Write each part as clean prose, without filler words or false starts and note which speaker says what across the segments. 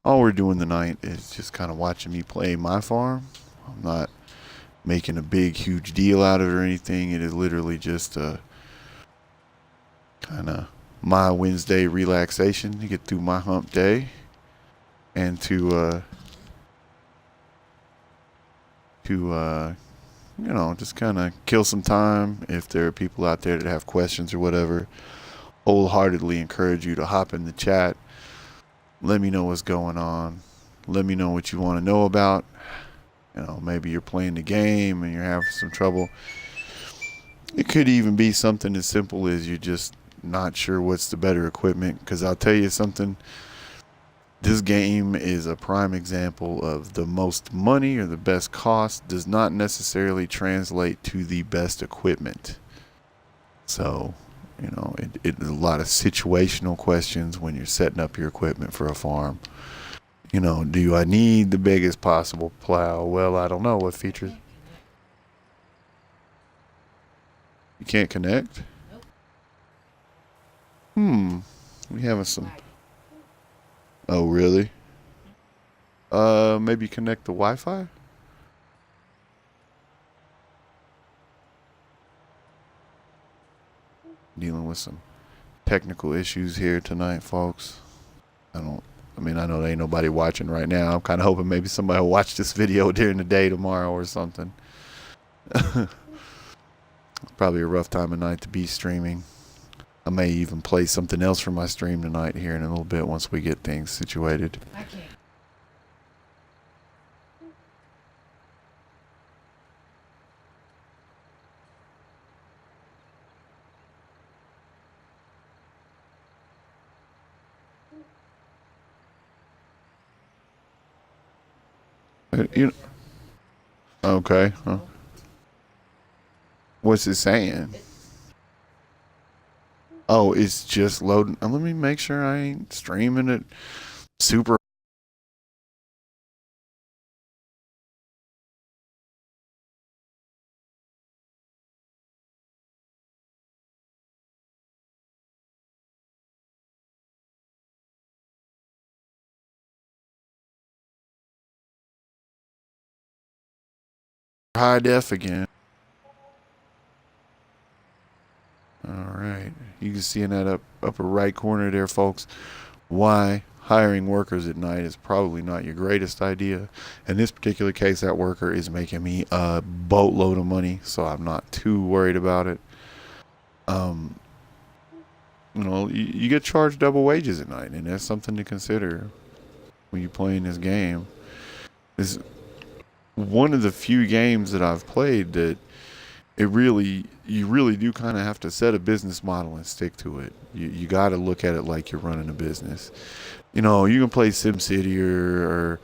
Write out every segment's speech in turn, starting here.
Speaker 1: All we're doing tonight is just kind of watching me play my farm. I'm not making a big, huge deal out of it or anything. It is literally just a kind of my Wednesday relaxation to get through my hump day and to just kind of kill some time. If there are people out there that have questions or whatever, wholeheartedly encourage you to hop in the chat. Let me know what's going on. Let me know what you want to know about. Maybe you're playing the game and you're having some trouble. It could even be something as simple as you're just not sure what's the better equipment. Because I'll tell you something, this game is a prime example of the most money or the best cost does not necessarily translate to the best equipment. So, it's a lot of situational questions when you're setting up your equipment for a farm. Do I need the biggest possible plow? Well, I don't know what features. You can't connect? We having some. Oh, really? Maybe connect the Wi-Fi? Dealing with some technical issues here tonight, folks. I don't. I know there ain't nobody watching right now. I'm kind of hoping maybe somebody will watch this video during the day tomorrow or something. Probably a rough time of night to be streaming. I may even play something else for my stream tonight here in a little bit once we get things situated. I can't. You okay? Huh? What's it saying? Oh, it's just loading. Let me make sure I ain't streaming it super high def again. All right, you can see in that upper right corner there, folks, why hiring workers at night is probably not your greatest idea. In this particular case, that worker is making me a boatload of money, so I'm not too worried about it. Um, you get charged double wages at night, and that's something to consider when you're playing this game. This is one of the few games that I've played that you really do kind of have to set a business model and stick to it. You got to look at it like you're running a business. You can play SimCity or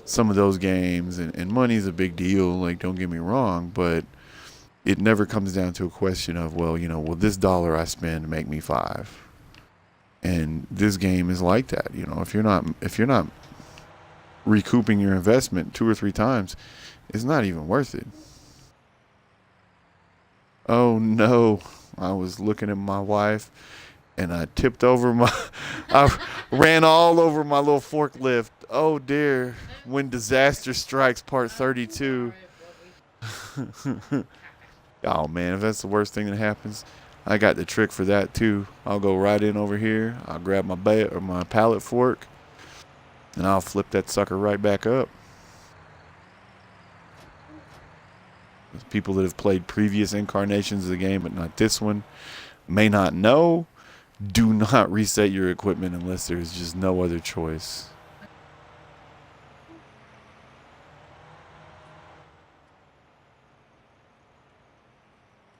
Speaker 1: some of those games, and money's a big deal. Like, don't get me wrong, but it never comes down to a question of, well, will this dollar I spend make me five? And this game is like that. If you're not recouping your investment 2 or 3 times, it's not even worth it. Oh no, I was looking at my wife and I tipped over I ran all over my little forklift. Oh dear, when disaster strikes, part 32. Oh man, if that's the worst thing that happens, I got the trick for that too. I'll go right in over here. I'll grab my pallet fork, and I'll flip that sucker right back up. People that have played previous incarnations of the game, but not this one, may not know. Do not reset your equipment unless there's just no other choice.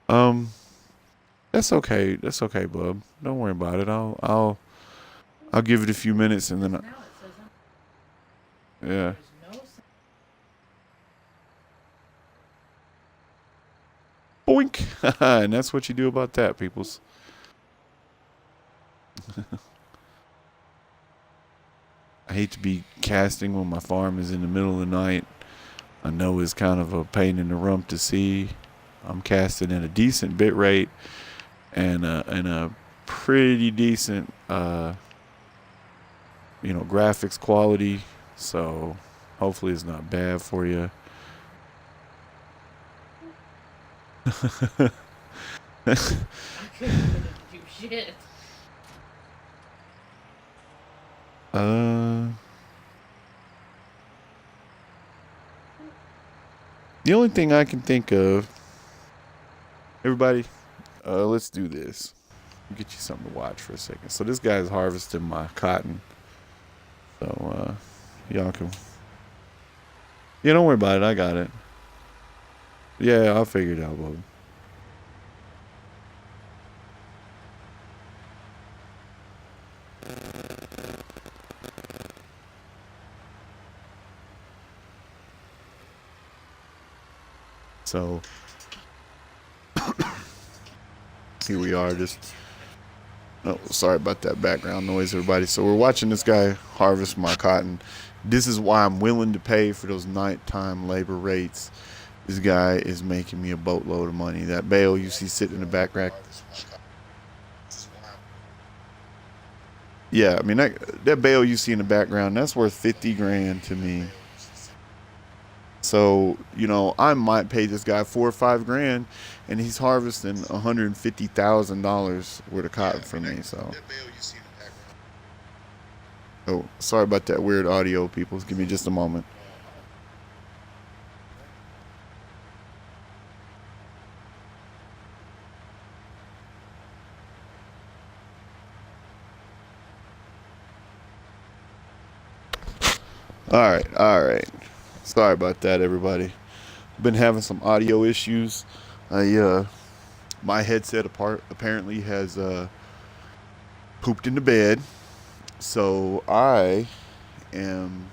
Speaker 1: Um, that's okay. That's okay, bub. Don't worry about it. I'll give it a few minutes and then yeah. Boink. And that's what you do about that, peoples. I hate to be casting when my farm is in the middle of the night. I know it's kind of a pain in the rump to see. I'm casting at a decent bit rate and a pretty decent graphics quality. So hopefully it's not bad for you.
Speaker 2: I couldn't get it to do shit.
Speaker 1: uh, the only thing I can think of, everybody, let's do this. Get you something to watch for a second. So this guy's harvesting my cotton. So y'all can. Yeah, don't worry about it. I got it. Yeah, I'll figure it out, bub. So here we are. Just oh, sorry about that background noise, everybody. So we're watching this guy harvest my cotton. This is why I'm willing to pay for those nighttime labor rates. This guy is making me a boatload of money. That bale you see sitting in the back rack. Yeah, I mean that bale you see in the background, that's worth 50 grand to me. So, I might pay this guy 4 or 5 grand, and he's harvesting $150,000 worth of cotton for me. So, oh, sorry about that weird audio, people. Give me just a moment. All right. Sorry about that, everybody. Been having some audio issues. My headset apparently has pooped in the bed, so I am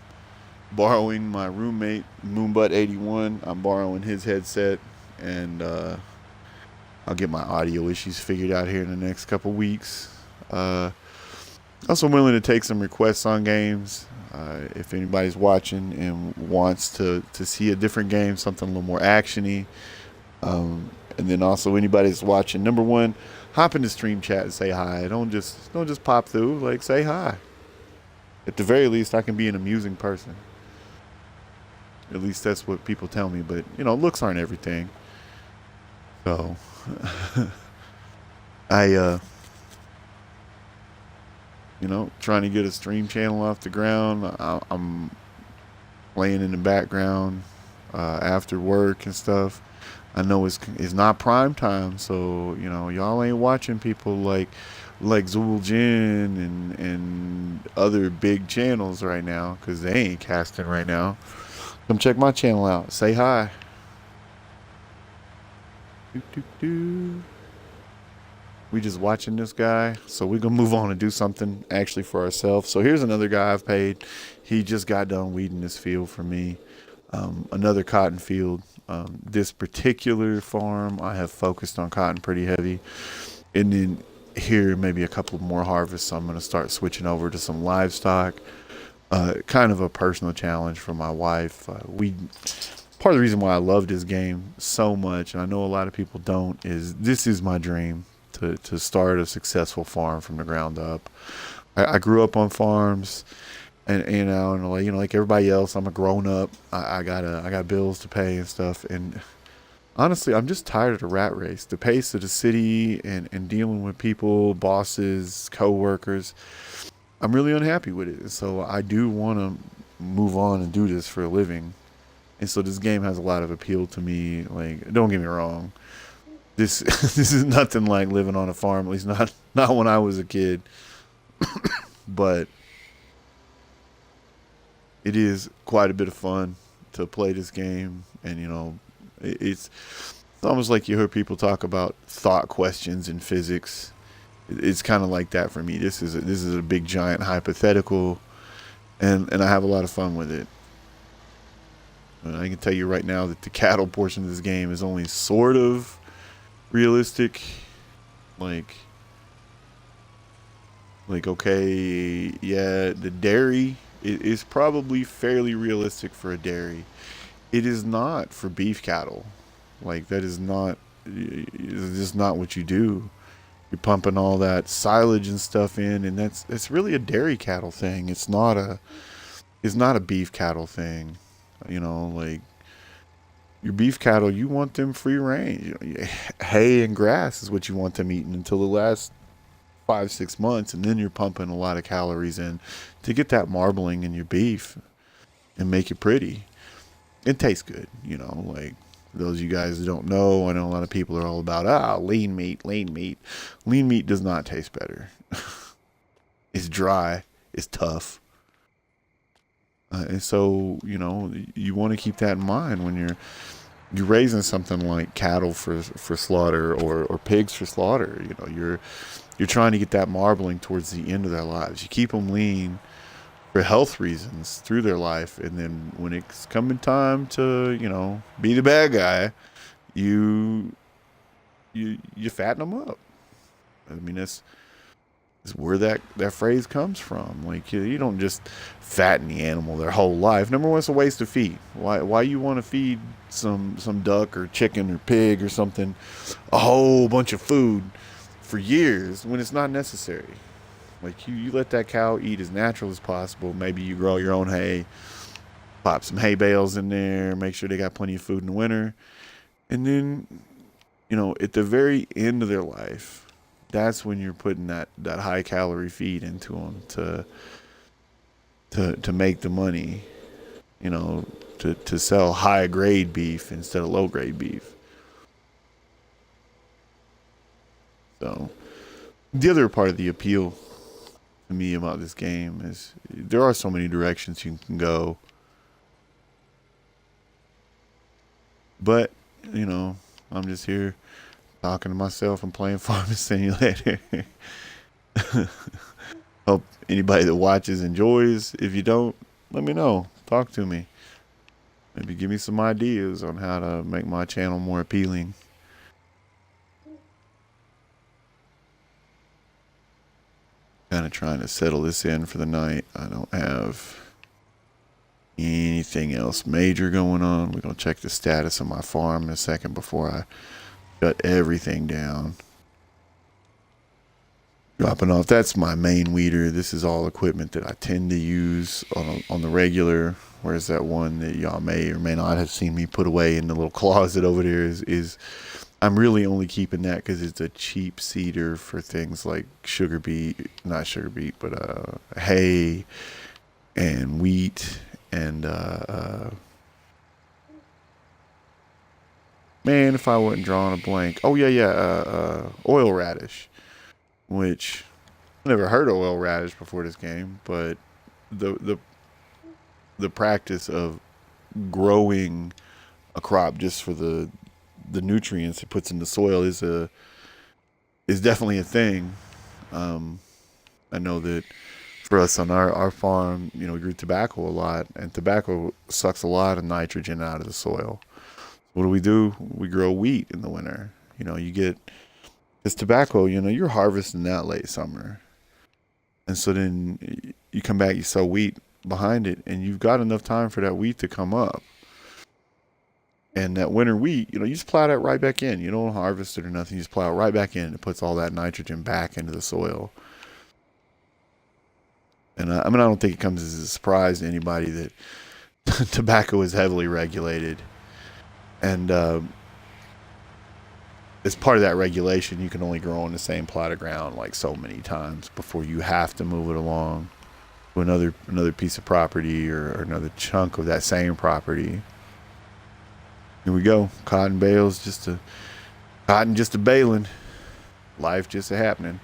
Speaker 1: borrowing my roommate Moonbutt81. I'm borrowing his headset, and I'll get my audio issues figured out here in the next couple weeks. Also willing to take some requests on games. If anybody's watching and wants to see a different game, something a little more actiony, and then also anybody's watching, number one, hop in the stream chat and say hi. Don't just pop through. Like, say hi. At the very least, I can be an amusing person. At least that's what people tell me. But looks aren't everything. So I trying to get a stream channel off the ground. I'm playing in the background after work and stuff. I know it's not prime time, so y'all ain't watching people like Zool Jin and other big channels right now because they ain't casting right now. Come check my channel out. Say hi. Doo, doo, doo. We just watching this guy, so we're gonna move on and do something actually for ourselves. So here's another guy I've paid. He just got done weeding this field for me. Another cotton field. This particular farm, I have focused on cotton pretty heavy, and then here maybe a couple more harvests. So I'm gonna start switching over to some livestock. Kind of a personal challenge for my wife. Part of the reason why I love this game so much, and I know a lot of people don't, is this is my dream to start a successful farm from the ground up. I grew up on farms, and like everybody else, I'm a grown up. I got bills to pay and stuff, and honestly, I'm just tired of the rat race, the pace of the city, and dealing with people, bosses, coworkers. I'm really unhappy with it, so I do want to move on and do this for a living. And so this game has a lot of appeal to me. Like, don't get me wrong, this this is nothing like living on a farm, at least not when I was a kid. But it is quite a bit of fun to play this game, and it's almost like you hear people talk about thought questions in physics. It's kind of like that for me. This is a big giant hypothetical, and I have a lot of fun with it. And I can tell you right now that the cattle portion of this game is only sort of realistic. Like okay, yeah, the dairy is probably fairly realistic for a dairy. It is not for beef cattle. Like, that is not, it's just not what you do. You're pumping all that silage and stuff in, and it's really a dairy cattle thing. It's not a beef cattle thing. Like your beef cattle, you want them free range. Hay and grass is what you want them eating until the last 5 6 months, and then you're pumping a lot of calories in to get that marbling in your beef and make it pretty. It tastes good, like those of you guys that don't know, I know a lot of people are all about lean meat, lean meat. Lean meat does not taste better. It's dry, it's tough. And so, you want to keep that in mind when you're raising something like cattle for slaughter or pigs for slaughter. You're trying to get that marbling towards the end of their lives. You keep them lean for health reasons through their life, and then when it's coming time to be the bad guy, you fatten them up. I mean, that's is where that phrase comes from. Like you don't just fatten the animal their whole life. Number one, it's a waste of feed. Why you want to feed some duck or chicken or pig or something a whole bunch of food for years when it's not necessary? Like you let that cow eat as natural as possible. Maybe you grow your own hay, pop some hay bales in there, make sure they got plenty of food in the winter, and then at the very end of their life, that's when you're putting that high calorie feed into them to make the money, to sell high grade beef instead of low grade beef. So the other part of the appeal to me about this game is there are so many directions you can go, but I'm just here talking to myself and playing Farming Simulator. Hope anybody that watches enjoys. If you don't, let me know. Talk to me. Maybe give me some ideas on how to make my channel more appealing. Kind of trying to settle this in for the night. I don't have anything else major going on. We're going to check the status of my farm in a second before I shut everything down. Dropping off. That's my main weeder. This is all equipment that I tend to use on the regular. Whereas that one that y'all may or may not have seen me put away in the little closet over there is I'm really only keeping that because it's a cheap seeder for things like not sugar beet, but hay and wheat and man, if I wasn't drawing a blank. Oh yeah, oil radish, which I never heard of oil radish before this game, but the practice of growing a crop just for the nutrients it puts in the soil is definitely a thing. I know that for us on our farm, we grew tobacco a lot, and tobacco sucks a lot of nitrogen out of the soil. What do? We grow wheat in the winter. You get this tobacco, you're harvesting that late summer. And so then you come back, you sow wheat behind it, and you've got enough time for that wheat to come up. And that winter wheat, you just plow that right back in. You don't harvest it or nothing. You just plow it right back in. It puts all that nitrogen back into the soil. And I don't think it comes as a surprise to anybody that tobacco is heavily regulated. And as part of that regulation, you can only grow on the same plot of ground like so many times before you have to move it along to another piece of property or another chunk of that same property. Here we go. Cotton bales, cotton just a baling. Life just a happening.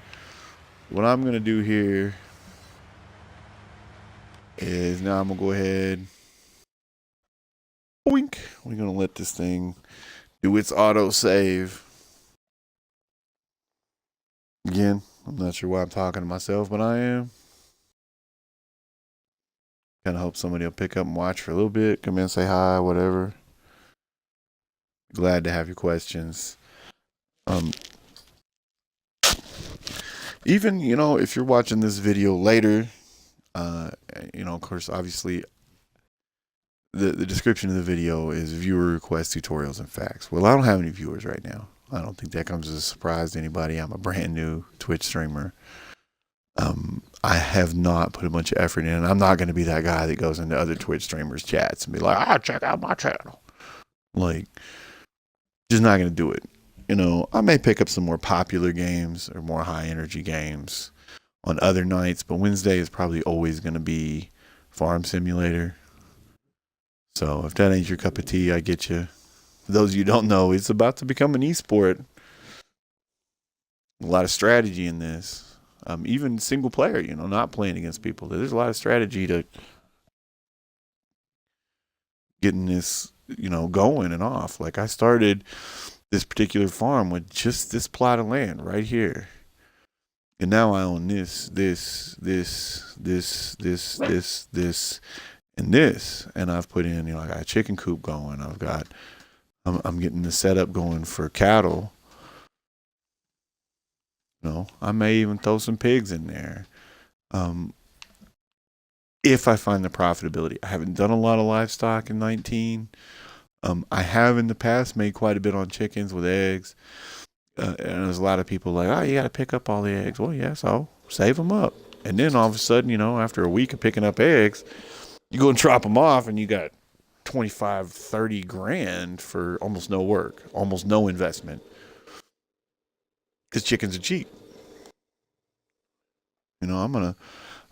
Speaker 1: What I'm gonna do here is now I'm gonna go ahead. Boink. We're gonna let this thing do its auto save. Again, I'm not sure why I'm talking to myself, but I am. Kind of hope somebody will pick up and watch for a little bit. Come in, say hi, whatever. Glad to have your questions. Even, if you're watching this video later, of course, obviously, the description of the video is viewer request tutorials and facts. Well, I don't have any viewers right now. I don't think that comes as a surprise to anybody. I'm a brand new Twitch streamer. I have not put a bunch of effort in. And I'm not going to be that guy that goes into other Twitch streamers' chats and be like, check out my channel. Like, just not going to do it. I may pick up some more popular games or more high energy games on other nights, but Wednesday is probably always going to be Farm Simulator. So if that ain't your cup of tea, I get you. For those of you who don't know, it's about to become an esport. A lot of strategy in this. Even single player, not playing against people. There's a lot of strategy to getting this, going and off. Like I started this particular farm with just this plot of land right here. And now I own this, and this. And I've put in, I got a chicken coop going. I'm getting the setup going for cattle. I may even throw some pigs in there. If I find the profitability. I haven't done a lot of livestock in 19. I have in the past made quite a bit on chickens with eggs. And there's a lot of people like, oh, you got to pick up all the eggs. Well, yeah, so save them up. And then all of a sudden, after a week of picking up eggs, you go and drop them off and you got 25, 30 grand for almost no work, almost no investment. Because chickens are cheap.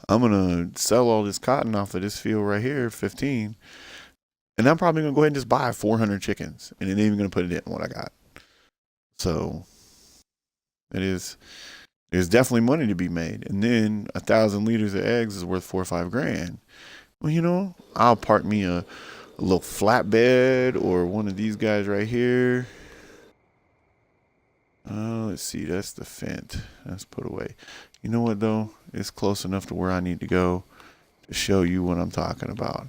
Speaker 1: I'm gonna sell all this cotton off of this field right here, 15, and I'm probably gonna go ahead and just buy 400 chickens, and then even gonna put it in what I got. So there's definitely money to be made, and then 1,000 liters of eggs is worth 4 or 5 grand. Well, I'll park me a little flatbed or one of these guys right here. Let's see, that's the Fendt. That's put away. You know what though? It's close enough to where I need to go to show you what I'm talking about.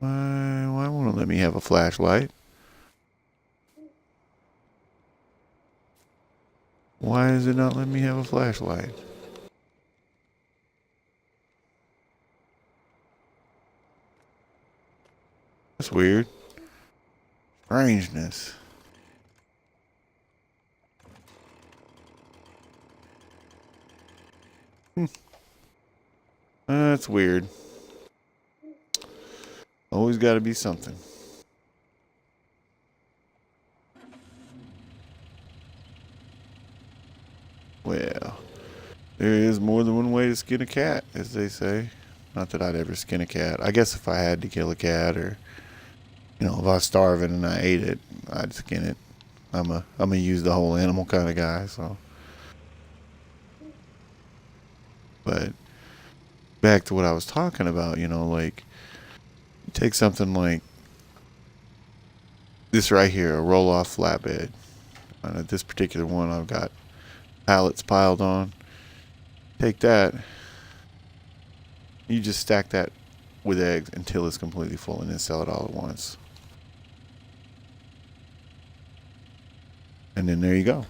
Speaker 1: Why won't it let me have a flashlight? Why is it not letting me have a flashlight? That's weird. Strangeness. That's weird. Always got to be something. Well, there is more than one way to skin a cat, as they say. Not that I'd ever skin a cat. I guess if I had to kill a cat, or if I was starving and I ate it, I'd skin it. I'm a use the whole animal kind of guy. So, but back to what I was talking about. Like take something like this right here, a roll-off flatbed. This particular one, I've got pallets piled on. Take that. You just stack that with eggs until it's completely full, and then sell it all at once. And then there you go.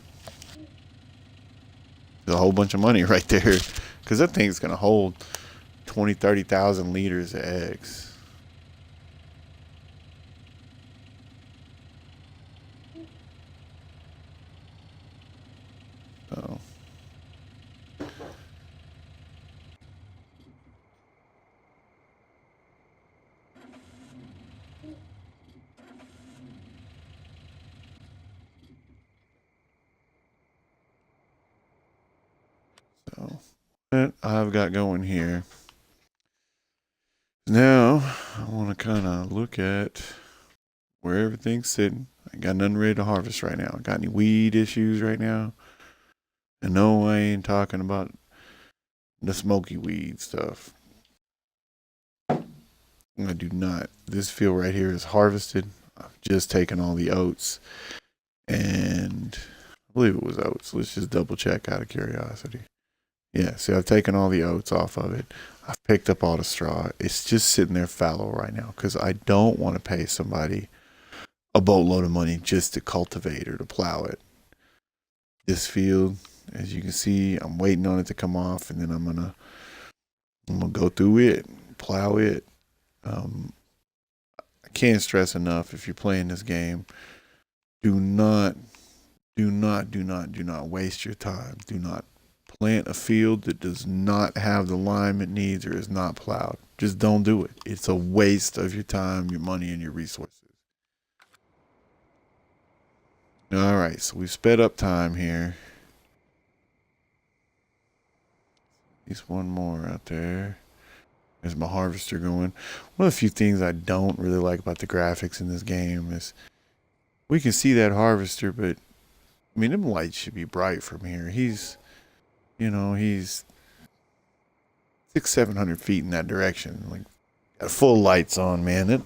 Speaker 1: There's a whole bunch of money right there, because that thing's gonna hold 20, 30,000 liters of eggs. So. So, what I've got going here. Now, I want to kind of look at where everything's sitting. I ain't got nothing ready to harvest right now. Got any weed issues right now? And no, I ain't talking about the smoky weed stuff. I do not. This field right here is harvested. I've just taken all the oats, and I believe it was oats. Let's just double check out of curiosity. Yeah, see, I've taken all the oats off of it. I've picked up all the straw. It's just sitting there fallow right now because I don't want to pay somebody a boatload of money just to cultivate or to plow it. This field, as you can see, I'm waiting on it to come off, and then I'm gonna go through it, plow it. I can't stress enough, if you're playing this game, Do not, do not waste your time. Do not plant a field that does not have the lime it needs or is not plowed. Just don't do it. It's a waste of your time, your money, and your resources. All right, so we sped up time here. At least one more out there. There's my harvester going. One of the few things I don't really like about the graphics in this game is we can see that harvester, but I mean, them lights should be bright from here. He's 600-700 feet in that direction. Like, got full lights on, man. It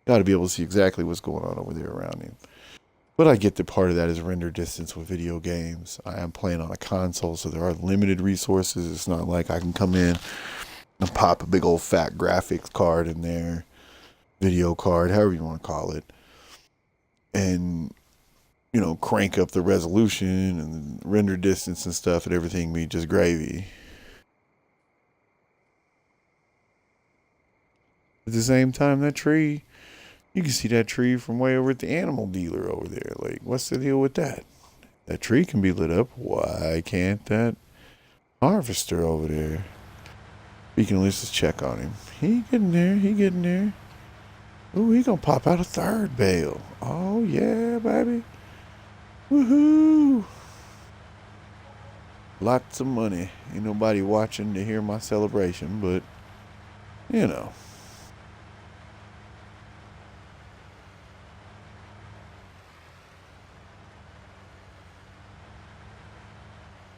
Speaker 1: got to be able to see exactly what's going on over there around him. But I get that part of that is render distance with video games. I am playing on a console, so there are limited resources. It's not like I can come in and pop a big old fat graphics card in there, video card, however you want to call it, and crank up the resolution and render distance and stuff, and everything be just gravy. At the same time, that tree, you can see that tree from way over at the animal dealer over there. Like, what's the deal with that? That tree can be lit up. Why can't that harvester over there? We can at least just check on him. He getting there. He getting there. Ooh, he gonna pop out a third bale. Oh, yeah, baby. Woohoo! Lots of money. Ain't nobody watching to hear my celebration, but,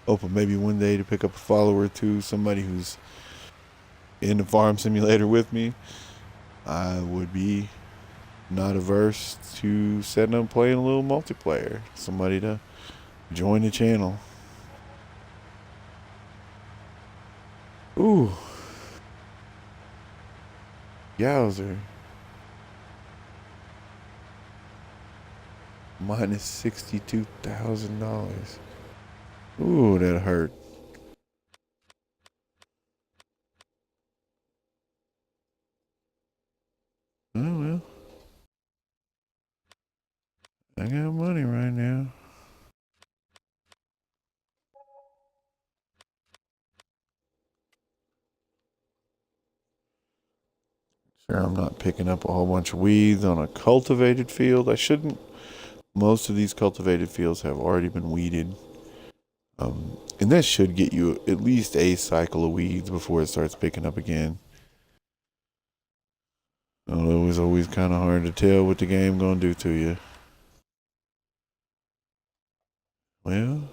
Speaker 1: Hoping maybe one day to pick up a follower or two, somebody who's in the farm simulator with me. I would be not averse to setting up playing a little multiplayer. Somebody to join the channel. Ooh. Yowzer. Minus $62,000. Ooh, that hurt. Oh well. I got money right now. Sure, I'm not picking up a whole bunch of weeds on a cultivated field. I shouldn't. Most of these cultivated fields have already been weeded. And that should get you at least a cycle of weeds before it starts picking up again. Although it's always kind of hard to tell what the game gonna do to you. Well,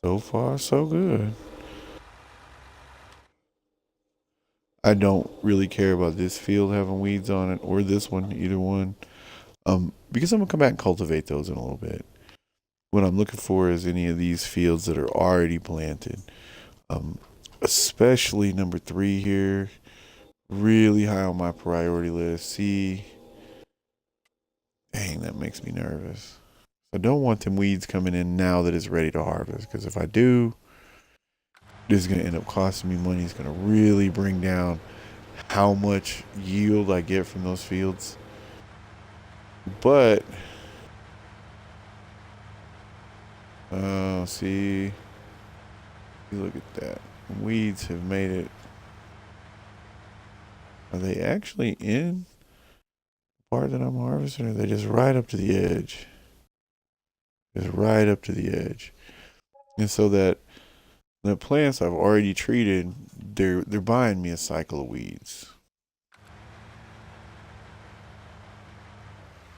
Speaker 1: so far so good. I don't really care about this field having weeds on it or this one, either one. Because I'm gonna come back and cultivate those in a little bit. What I'm looking for is any of these fields that are already planted. Especially number 3 here. Really high on my priority list. See, dang, that makes me nervous. I don't want them weeds coming in now that it's ready to harvest, because if I do, this is going to end up costing me money. It's going to really bring down how much yield I get from those fields. But, see, look at that. Weeds have made it. Are they actually in the part that I'm harvesting, or are they just right up to the edge? Just right up to the edge. And so that the plants I've already treated, they're buying me a cycle of weeds.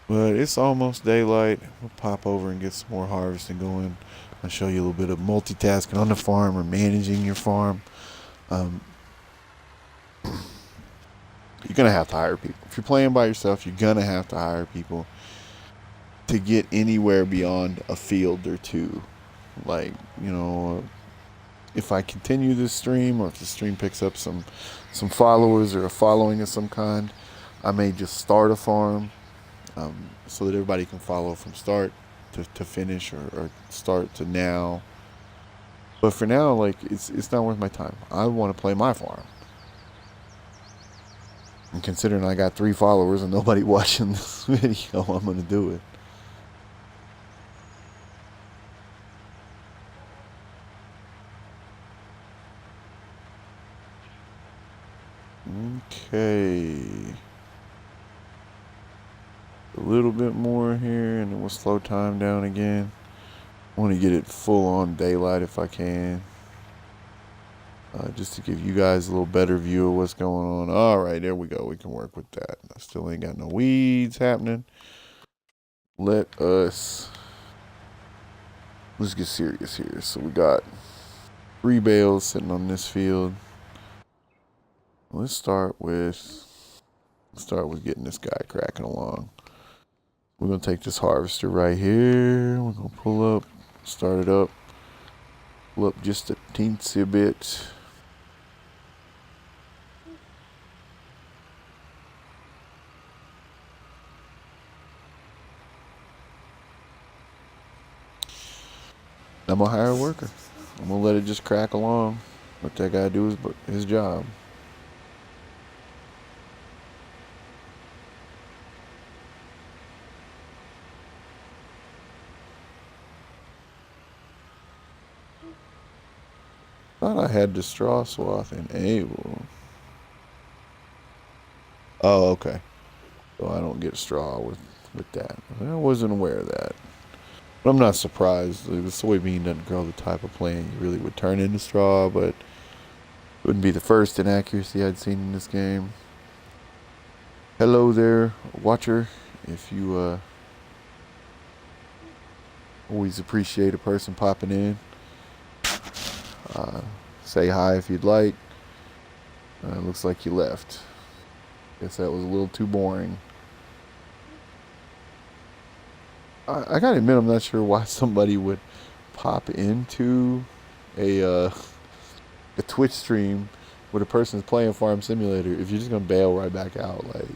Speaker 1: But it's almost daylight. We'll pop over and get some more harvesting going. I'll show you a little bit of multitasking on the farm or managing your farm. You're going to have to hire people. If you're playing by yourself, you're going to have to hire people to get anywhere beyond a field or two. Like, if I continue this stream, or if the stream picks up some followers or a following of some kind, I may just start a farm so that everybody can follow from start to finish, or start to now. But for now, like, it's not worth my time. I want to play my farm. And considering I got 3 followers and nobody watching this video, I'm going to do it. Okay. A little bit more here, and then we'll slow time down again. I want to get it full on daylight if I can. Just to give you guys a little better view of what's going on. All right, there we go. We can work with that. I still ain't got no weeds happening. Let's get serious here. So we got 3 bales sitting on this field. Let's start with getting this guy cracking along. We're gonna take this harvester right here. We're gonna pull up, start it up, pull up just a teensy bit. I'm gonna hire a worker. I'm gonna let it just crack along. Let that guy do his job. Thought I had the straw swath enabled. Oh, okay. So I don't get straw with that. I wasn't aware of that. But I'm not surprised. The soybean doesn't grow the type of plant you really would turn into straw, but it wouldn't be the first inaccuracy I'd seen in this game. Hello there, watcher. If you always appreciate a person popping in. Say hi if you'd like. Looks like you left. Guess that was a little too boring. I gotta admit, I'm not sure why somebody would pop into a Twitch stream where the person's playing Farm Simulator if you're just gonna bail right back out. Like,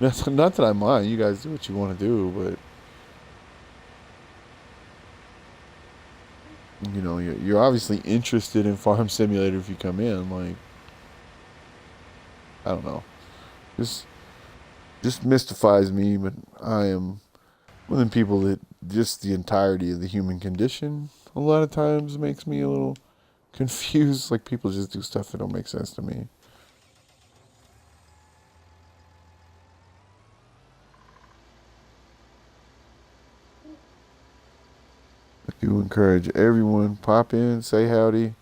Speaker 1: not that I mind. You guys do what you want to do, but you know, you're obviously interested in Farm Simulator if you come in. Like, I don't know, just mystifies me. But I am one of the people that just the entirety of the human condition a lot of times makes me a little confused. Like, people just do stuff that don't make sense to me. I do encourage everyone, pop in, say howdy.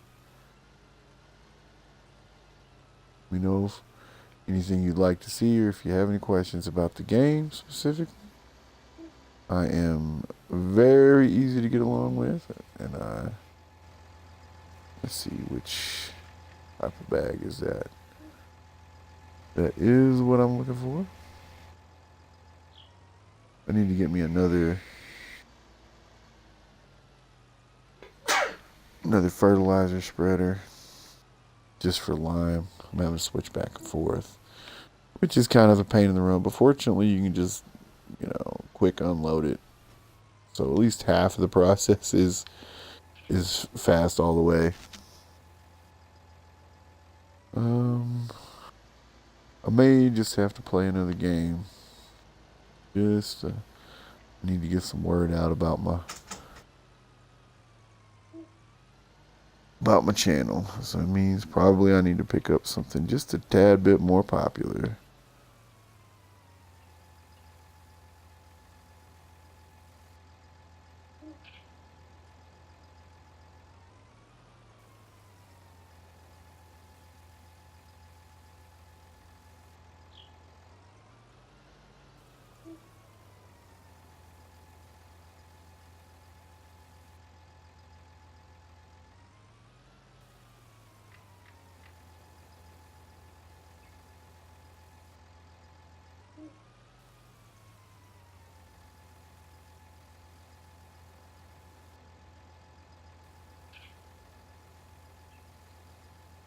Speaker 1: We know if anything you'd like to see or if you have any questions about the game specifically. I am very easy to get along with, and let's see which type of bag is that. That is what I'm looking for. I need to get me another fertilizer spreader just for lime. I'm having to switch back and forth, which is kind of a pain in the rump. But fortunately, you can just, quick unload it. So at least half of the process is fast all the way. I may just have to play another game. Just need to get some word out about my channel. So it means probably I need to pick up something just a tad bit more popular.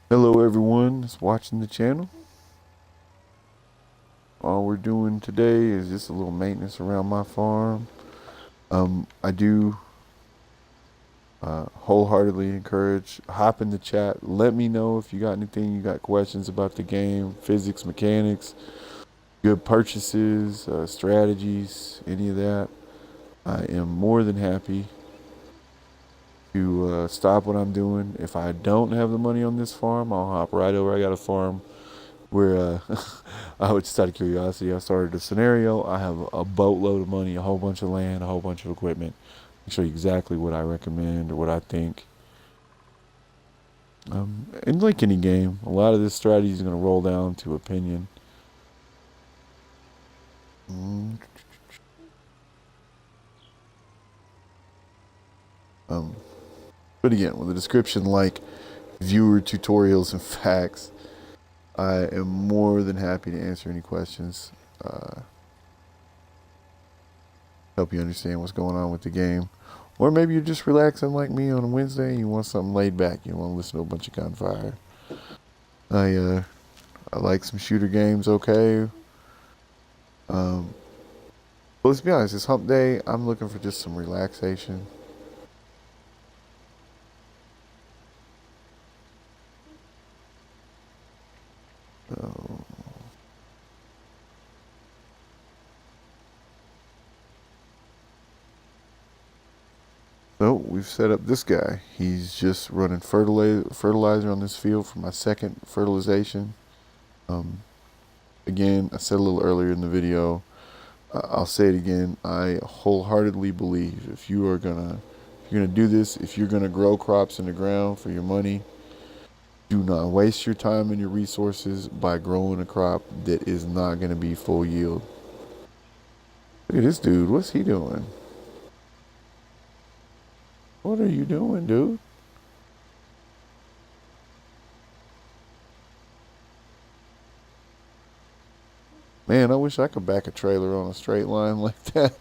Speaker 1: Hello everyone that's watching the channel. All we're doing today is just a little maintenance around my farm. I do wholeheartedly encourage, hop in the chat. Let me know if you got anything, you got questions about the game, physics, mechanics, good purchases, strategies, any of that. I am more than happy to stop what I'm doing. If I don't have the money on this farm, I'll hop right over. I got a farm where I would, just out of curiosity, I started a scenario. I have a boatload of money, a whole bunch of land, a whole bunch of equipment. I'll show you exactly what I recommend or what I think. And like any game, a lot of this strategy is going to roll down to opinion. Mm. But again, with a description like viewer tutorials and facts, I am more than happy to answer any questions. Help you understand what's going on with the game. Or maybe you're just relaxing like me on a Wednesday and you want something laid back. You don't want to listen to a bunch of gunfire. I like some shooter games, okay. But let's be honest, it's hump day. I'm looking for just some relaxation. So we've set up this guy. He's just running fertilizer on this field for my second fertilization. Again, I said a little earlier in the video, I'll say it again. I wholeheartedly believe if you're gonna do this, if you're gonna grow crops in the ground for your money, do not waste your time and your resources by growing a crop that is not gonna be full yield. Look at this dude. What's he doing? What are you doing, dude? Man, I wish I could back a trailer on a straight line like that.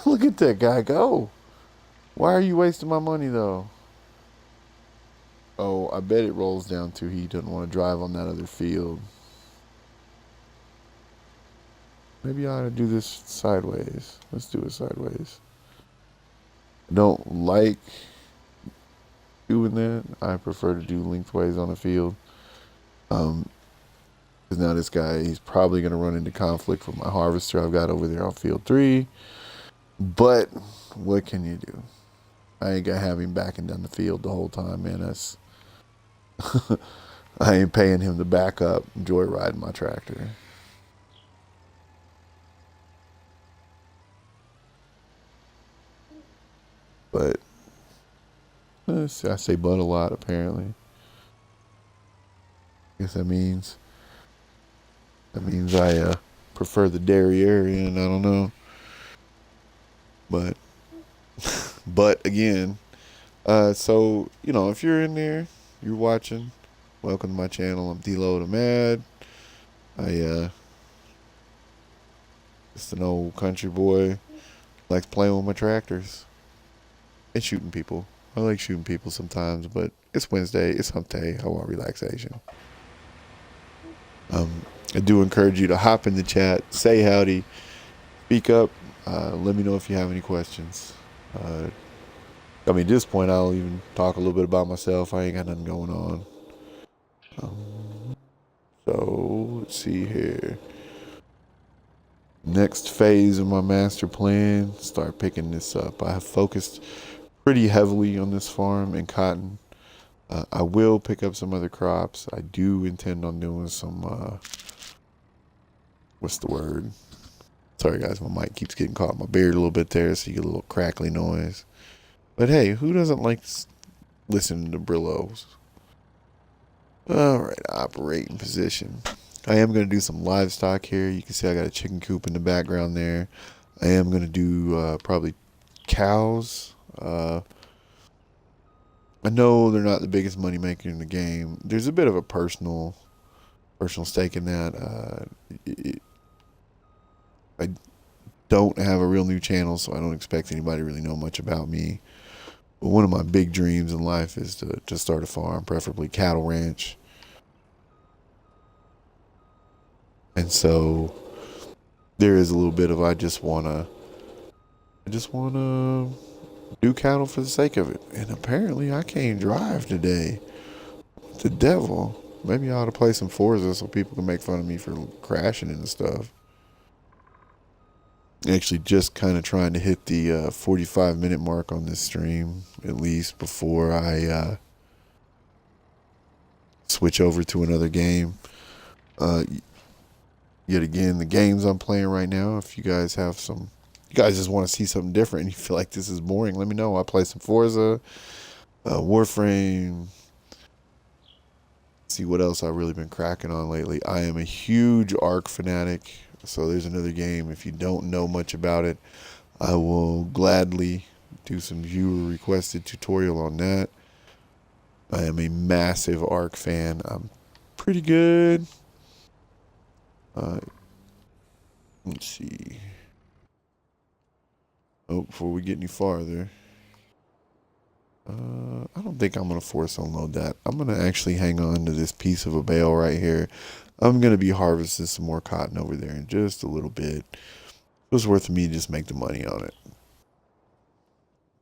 Speaker 1: Look at that guy go. Why are you wasting my money, though? Oh, I bet it rolls down to he doesn't want to drive on that other field. Maybe I ought to do this sideways. Let's do it sideways. Don't like doing that. I prefer to do lengthways on the field. Because now this guy, he's probably going to run into conflict with my harvester I've got over there on field 3. But what can you do? I ain't gonna have him backing down the field the whole time, man. That's I ain't paying him to back up, joyriding my tractor. But I say but a lot apparently. Guess that means I prefer the dairy area, and I don't know. But again, so if you're in there, you're watching, welcome to my channel. I'm D-Lo the Mad. Just an old country boy, likes playing with my tractors and shooting people. I like shooting people sometimes, but it's Wednesday, it's hump day. I want relaxation. I do encourage you to hop in the chat, say howdy, speak up. Let me know if you have any questions. At this point, I'll even talk a little bit about myself. I ain't got nothing going on. So let's see here. Next phase of my master plan, start picking this up. I have focused pretty heavily on this farm and cotton. I will pick up some other crops. I do intend on doing some, what's the word? Sorry guys, my mic keeps getting caught in my beard a little bit there, so you get a little crackly noise. But hey, who doesn't like listening to Brillos? Alright, operating position. I am going to do some livestock here. You can see I got a chicken coop in the background there. I am going to do probably cows. I know they're not the biggest money maker in the game. There's a bit of a personal stake in that. I don't have a real new channel, so I don't expect anybody to really know much about me. But one of my big dreams in life is to start a farm, preferably cattle ranch. And so there is a little bit of I just wanna do cattle for the sake of it. And apparently I can't drive today. The devil. Maybe I ought to play some Forza so people can make fun of me for crashing into stuff. Actually, just kind of trying to hit the 45-minute mark on this stream, at least before I switch over to another game. Yet again, the games I'm playing right now, if you guys have some, you guys just want to see something different and you feel like this is boring, let me know. I play some Forza, Warframe. See what else I've really been cracking on lately. I am a huge Ark fanatic, so there's another game. If you don't know much about it, I will gladly do some viewer requested tutorial on that. I am a massive Ark fan. I'm pretty good. Let's see. Oh, before we get any farther, I don't think I'm going to force unload that. I'm going to actually hang on to this piece of a bale right here. I'm going to be harvesting some more cotton over there in just a little bit. It was worth me to just make the money on it.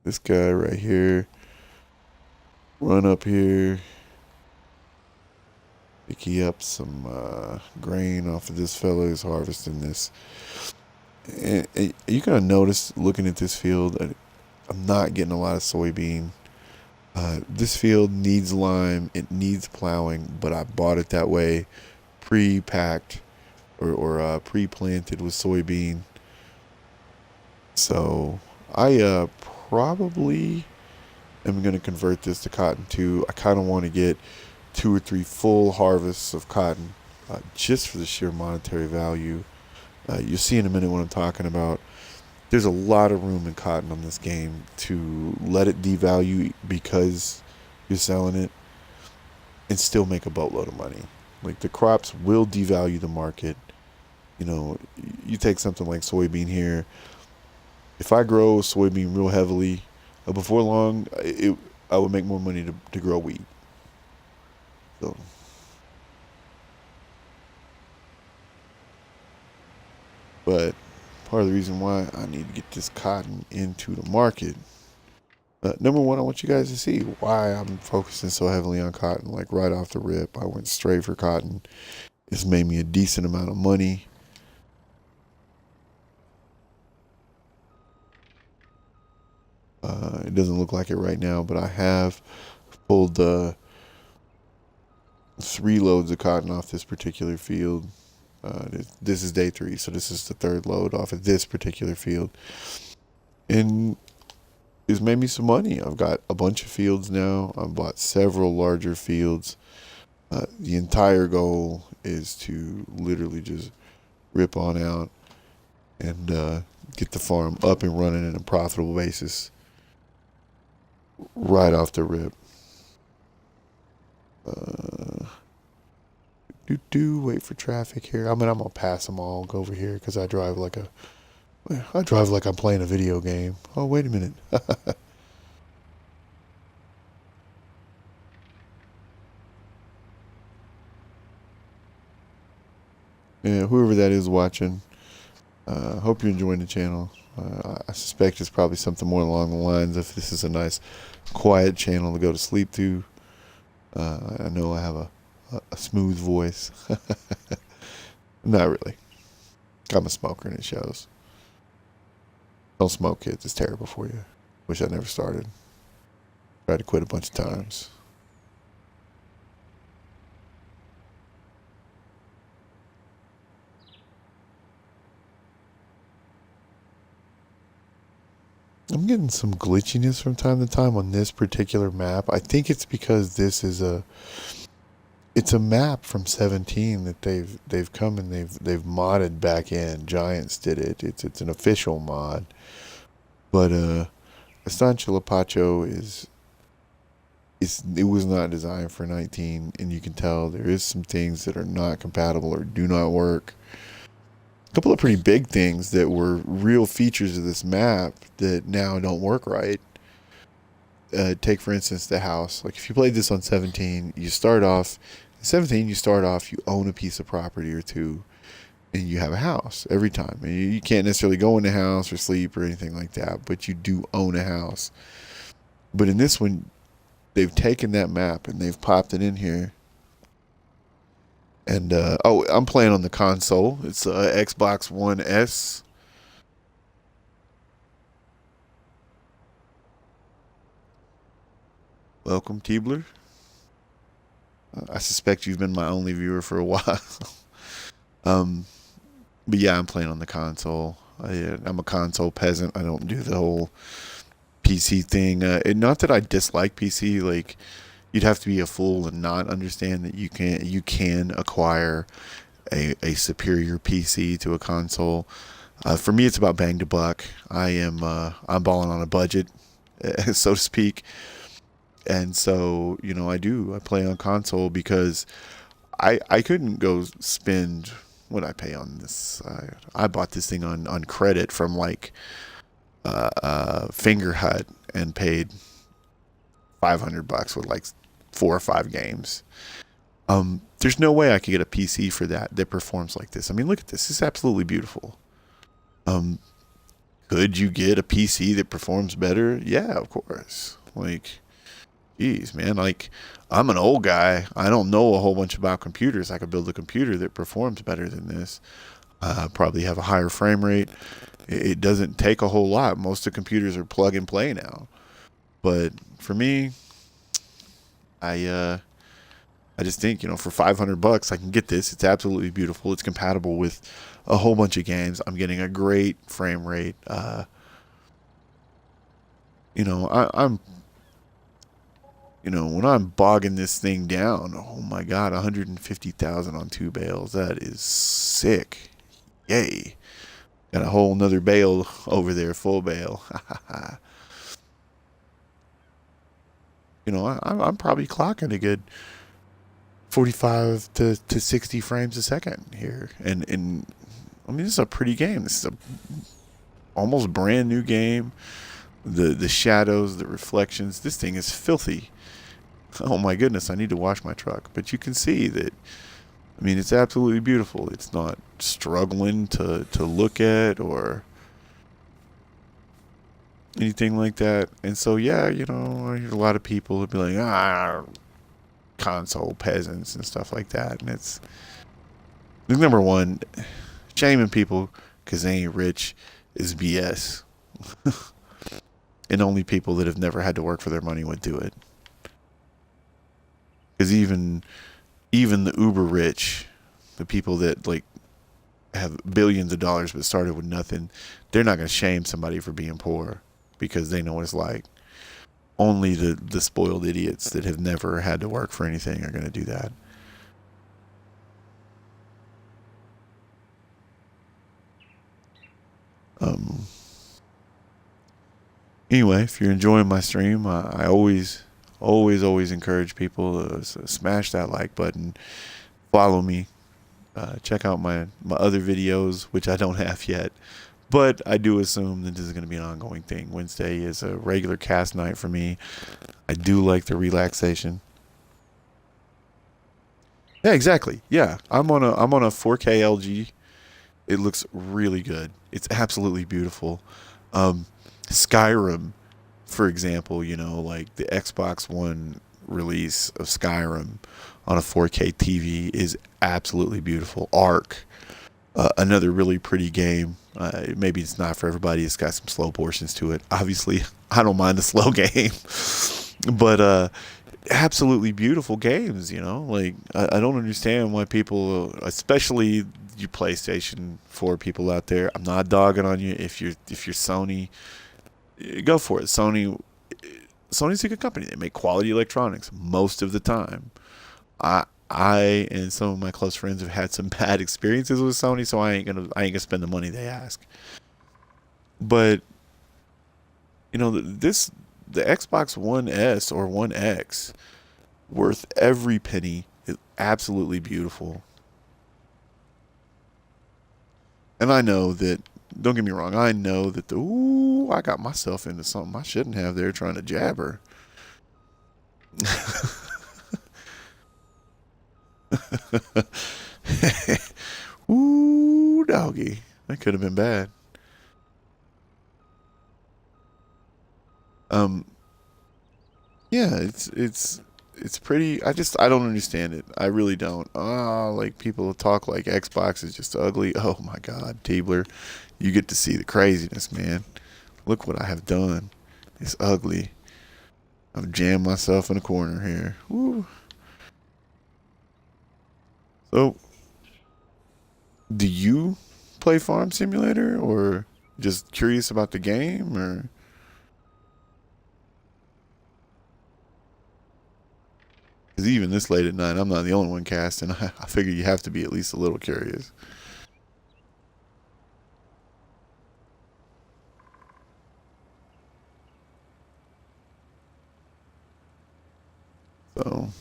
Speaker 1: This guy right here. Run up here. Pick up some grain off of this fella who's harvesting this. And you're going to notice, looking at this field, I'm not getting a lot of soybean. This field needs lime. It needs plowing, but I bought it that way, pre-packed or pre-planted with soybean. So I probably am going to convert this to cotton too. I kind of want to get 2 or 3 full harvests of cotton just for the sheer monetary value. You'll see in a minute what I'm talking about. There's a lot of room in cotton on this game to let it devalue because you're selling it and still make a boatload of money. Like, the crops will devalue the market. You know, you take something like soybean here. If I grow soybean real heavily, before long, I would make more money to grow wheat. So, but part of the reason why I need to get this cotton into the market. Number one, I want you guys to see why I'm focusing so heavily on cotton. Like, right off the rip, I went straight for cotton. It's made me a decent amount of money. It doesn't look like it right now, but I have pulled 3 loads of cotton off this particular field. This is day 3, so this is the 3rd load off of this particular field. And it's made me some money. I've got a bunch of fields now. I've bought several larger fields. The entire goal is to literally just rip on out and get the farm up and running on a profitable basis right off the rip. Wait for traffic here. I mean, I'm gonna pass them all, go over here because I drive like I'm playing a video game. Oh, wait a minute. Yeah, whoever that is watching, hope you're enjoying the channel. I suspect it's probably something more along the lines of this is a nice, quiet channel to go to sleep to. I know I have a smooth voice. Not really. I'm a smoker and it shows. Don't smoke, kids. It's terrible for you. Wish I never started. Tried to quit a bunch of times. I'm getting some glitchiness from time to time on this particular map. I think it's because this is it's a map from 17 that they've come and they've modded back in. Giants did it. It's an official mod. But Estancia Lapacho it was not designed for 19, and you can tell there is some things that are not compatible or do not work. A couple of pretty big things that were real features of this map that now don't work right. Take, for instance, the house. Like, if you played this on 17, you own a piece of property or two, and you have a house every time. And you can't necessarily go in the house or sleep or anything like that, but you do own a house. But in this one, they've taken that map and they've popped it in here. And I'm playing on the console. It's Xbox One S. Welcome, Tiebler. I suspect you've been my only viewer for a while. um, but yeah, I'm playing on the console. I'm a console peasant. I don't do the whole PC thing. Not that I dislike PC. Like, you'd have to be a fool and not understand that you can acquire a superior PC to a console. For me, it's about bang to buck. I'm balling on a budget, so to speak, and so I play on console because I couldn't go spend what I pay on this. I bought this thing on credit from like Finger Hut and paid $500 with like 4 or 5 games. There's no way I could get a PC for that performs like this. I mean, look at this. It's absolutely beautiful. Could you get a PC that performs better? Yeah, of course. Like, geez, man. Like, I'm an old guy. I don't know a whole bunch about computers. I could build a computer that performs better than this. Probably have a higher frame rate. It doesn't take a whole lot. Most of the computers are plug and play now. But for me, I just think, for $500 I can get this. It's absolutely beautiful. It's compatible with a whole bunch of games. I'm getting a great frame rate. I'm when I'm bogging this thing down, oh my God, 150,000 on 2 bales. That is sick. Yay. Got a whole nother bale over there, full bale. I'm probably clocking a good 45 to 60 frames a second here. And I mean, this is a pretty game. This is a almost brand new game. The shadows, the reflections, this thing is filthy. Oh my goodness, I need to wash my truck. But you can see that, I mean, it's absolutely beautiful. It's not struggling to look at or anything like that. And so, yeah, I hear a lot of people who be like, console peasants and stuff like that. And it's, number one, shaming people because they ain't rich is BS. And only people that have never had to work for their money would do it. Because even the uber rich, the people that like have billions of dollars but started with nothing, they're not going to shame somebody for being poor because they know what it's like. Only the spoiled idiots that have never had to work for anything are going to do that. Anyway, if you're enjoying my stream, I always encourage people to smash that like button, follow me, check out my other videos, which I don't have yet, but I do assume that this is going to be an ongoing thing. Wednesday is a regular cast night for me. I do like the relaxation. Yeah, exactly. Yeah, I'm on a 4K LG. It looks really good. It's absolutely beautiful. Skyrim, for example, like the Xbox One release of Skyrim on a 4K TV is absolutely beautiful. Ark, another really pretty game. Maybe it's not for everybody. It's got some slow portions to it. Obviously, I don't mind the slow game, but absolutely beautiful games. Like I don't understand why people, especially you PlayStation 4 people out there. I'm not dogging on you. If you're Sony, go for it. Sony's a good company. They make quality electronics most of the time. I and some of my close friends have had some bad experiences with Sony, so I ain't gonna spend the money they ask. But the Xbox One S or One X, worth every penny, is absolutely beautiful. And I know that, don't get me wrong, I know that I got myself into something I shouldn't have there trying to jabber. Ooh, doggy. That could have been bad. Yeah, it's pretty. I don't understand it. I really don't. Like people talk like Xbox is just ugly. Oh my God, Tiebler, you get to see the craziness, man. Look what I have done. It's ugly. I've jammed myself in a corner here. Woo. So, do you play Farm Simulator, or just curious about the game, or? Because even this late at night, I'm not the only one casting. I figure you have to be at least a little curious. So, I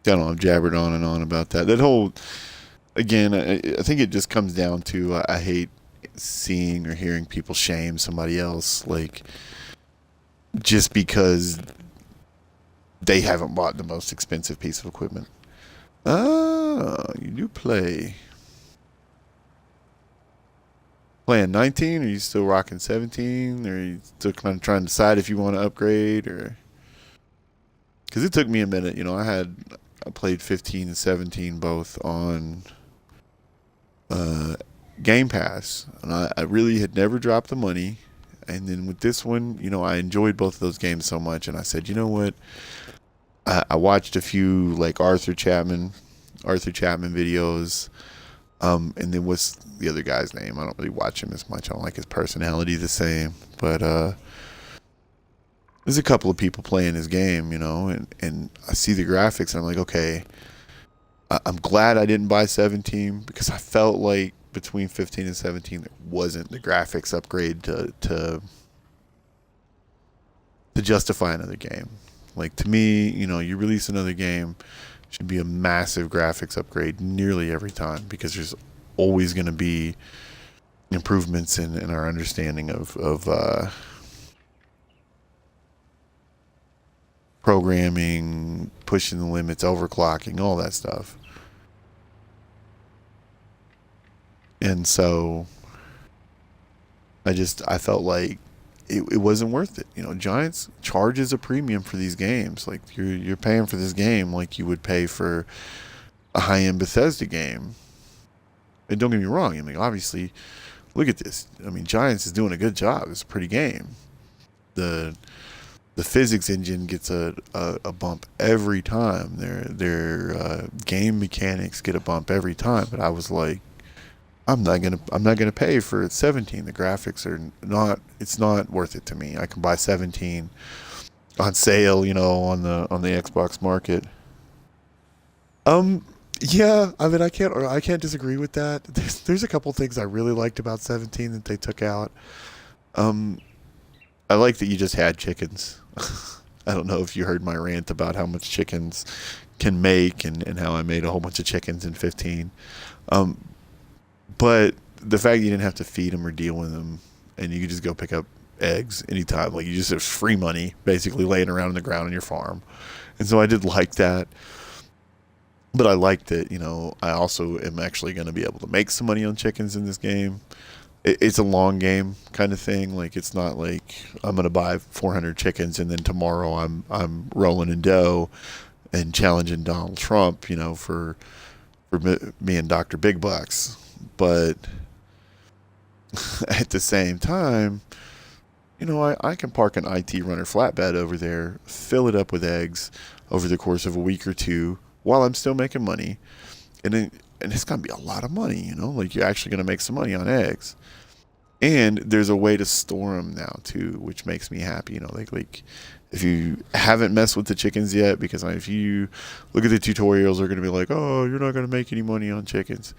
Speaker 1: don't know, I've jabbered on and on about that. That whole, again, I think it just comes down to I hate seeing or hearing people shame somebody else, like, just because they haven't bought the most expensive piece of equipment. Ah, you do play. Playing 19, or are you still rocking 17, or are you still kind of trying to decide if you want to upgrade, or? Because it took me a minute, I played 15 and 17 both on Game Pass, and I really had never dropped the money. And then with this one, I enjoyed both of those games so much, and I said, you know what? I watched a few like Arthur Chapman videos, and then what's the other guy's name? I don't really watch him as much. I don't like his personality the same, but there's a couple of people playing his game, and I see the graphics, and I'm like, okay, I'm glad I didn't buy 17, because I felt like between 15 and 17 there wasn't the graphics upgrade to justify another game. Like, to me, you release another game, it should be a massive graphics upgrade nearly every time, because there's always going to be improvements in our understanding of programming, pushing the limits, overclocking, all that stuff. And so I felt like it wasn't worth it. Giants charges a premium for these games. Like, you're paying for this game like you would pay for a high-end Bethesda game. And don't get me wrong, obviously, look at this. Giants is doing a good job. It's a pretty game. The physics engine gets a bump every time. Their game mechanics get a bump every time. But I was like, I'm not gonna pay for 17. The graphics are not. It's not worth it to me. I can buy 17 on sale, on the Xbox market. Yeah, I can't disagree with that. There's a couple things I really liked about 17 that they took out. Um, I like that you just had chickens. I don't know if you heard my rant about how much chickens can make, and how I made a whole bunch of chickens in 15. Um, but the fact you didn't have to feed them or deal with them, and you could just go pick up eggs anytime, like, you just have free money basically laying around on the ground on your farm. And so I did like that. But I like that, I also am actually going to be able to make some money on chickens in this game. It's a long game kind of thing. Like, it's not like I'm going to buy 400 chickens and then tomorrow I'm rolling in dough and challenging Donald Trump, for me and Dr. Big Bucks. But at the same time, I can park an IT runner flatbed over there, fill it up with eggs over the course of a week or two while I'm still making money. And it's going to be a lot of money, like, you're actually going to make some money on eggs. And there's a way to store them now too, which makes me happy. Like if you haven't messed with the chickens yet, because if you look at the tutorials, they're going to be like, oh, you're not going to make any money on chickens.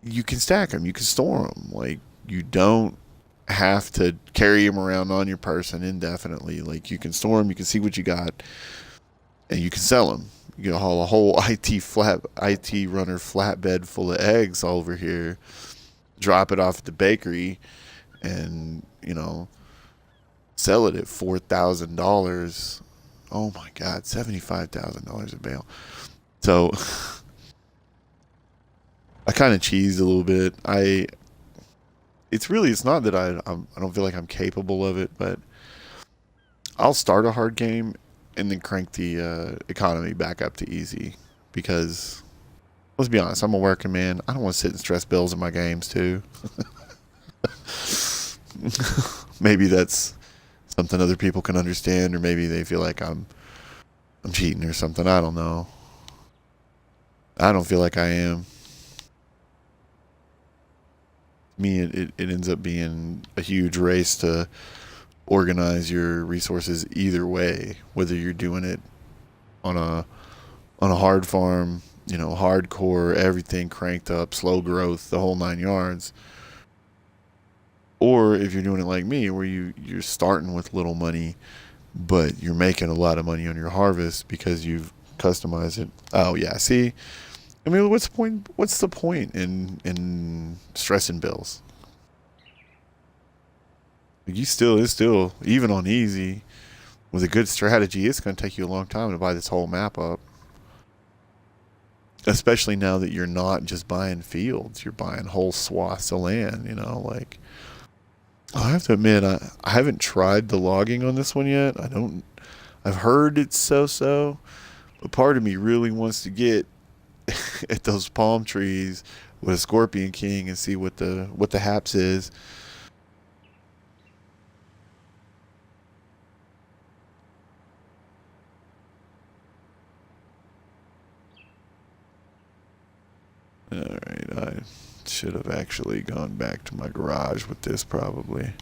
Speaker 1: You can stack them, you can store them. Like, you don't have to carry them around on your person indefinitely. Like, you can store them, you can see what you got, and you can sell them. You can haul a whole IT runner flatbed full of eggs over here, drop it off at the bakery, and sell it at $4,000. Oh my God, $75,000 a bale. So I kind of cheesed a little bit. It's not that I don't feel like I'm capable of it, but I'll start a hard game and then crank the economy back up to easy, because let's be honest, I'm a working man. I don't want to sit and stress bills in my games too. Maybe that's something other people can understand, or maybe they feel like I'm cheating or something. I don't know. I don't feel like I am. Me, it ends up being a huge race to organize your resources either way, whether you're doing it on a hard farm, hardcore, everything cranked up, slow growth, the whole 9 yards, or if you're doing it like me, where you're starting with little money, but you're making a lot of money on your harvest because you've customized it. Oh yeah, see, I mean, what's the point? What's the point in stressing bills? It's still even on easy with a good strategy. It's going to take you a long time to buy this whole map up. Especially now that you're not just buying fields, you're buying whole swaths of land. Like I have to admit, I haven't tried the logging on this one yet. I don't. I've heard it's so, but part of me really wants to get at those palm trees with a Scorpion King and see what the haps is. All right, I should have actually gone back to my garage with this probably.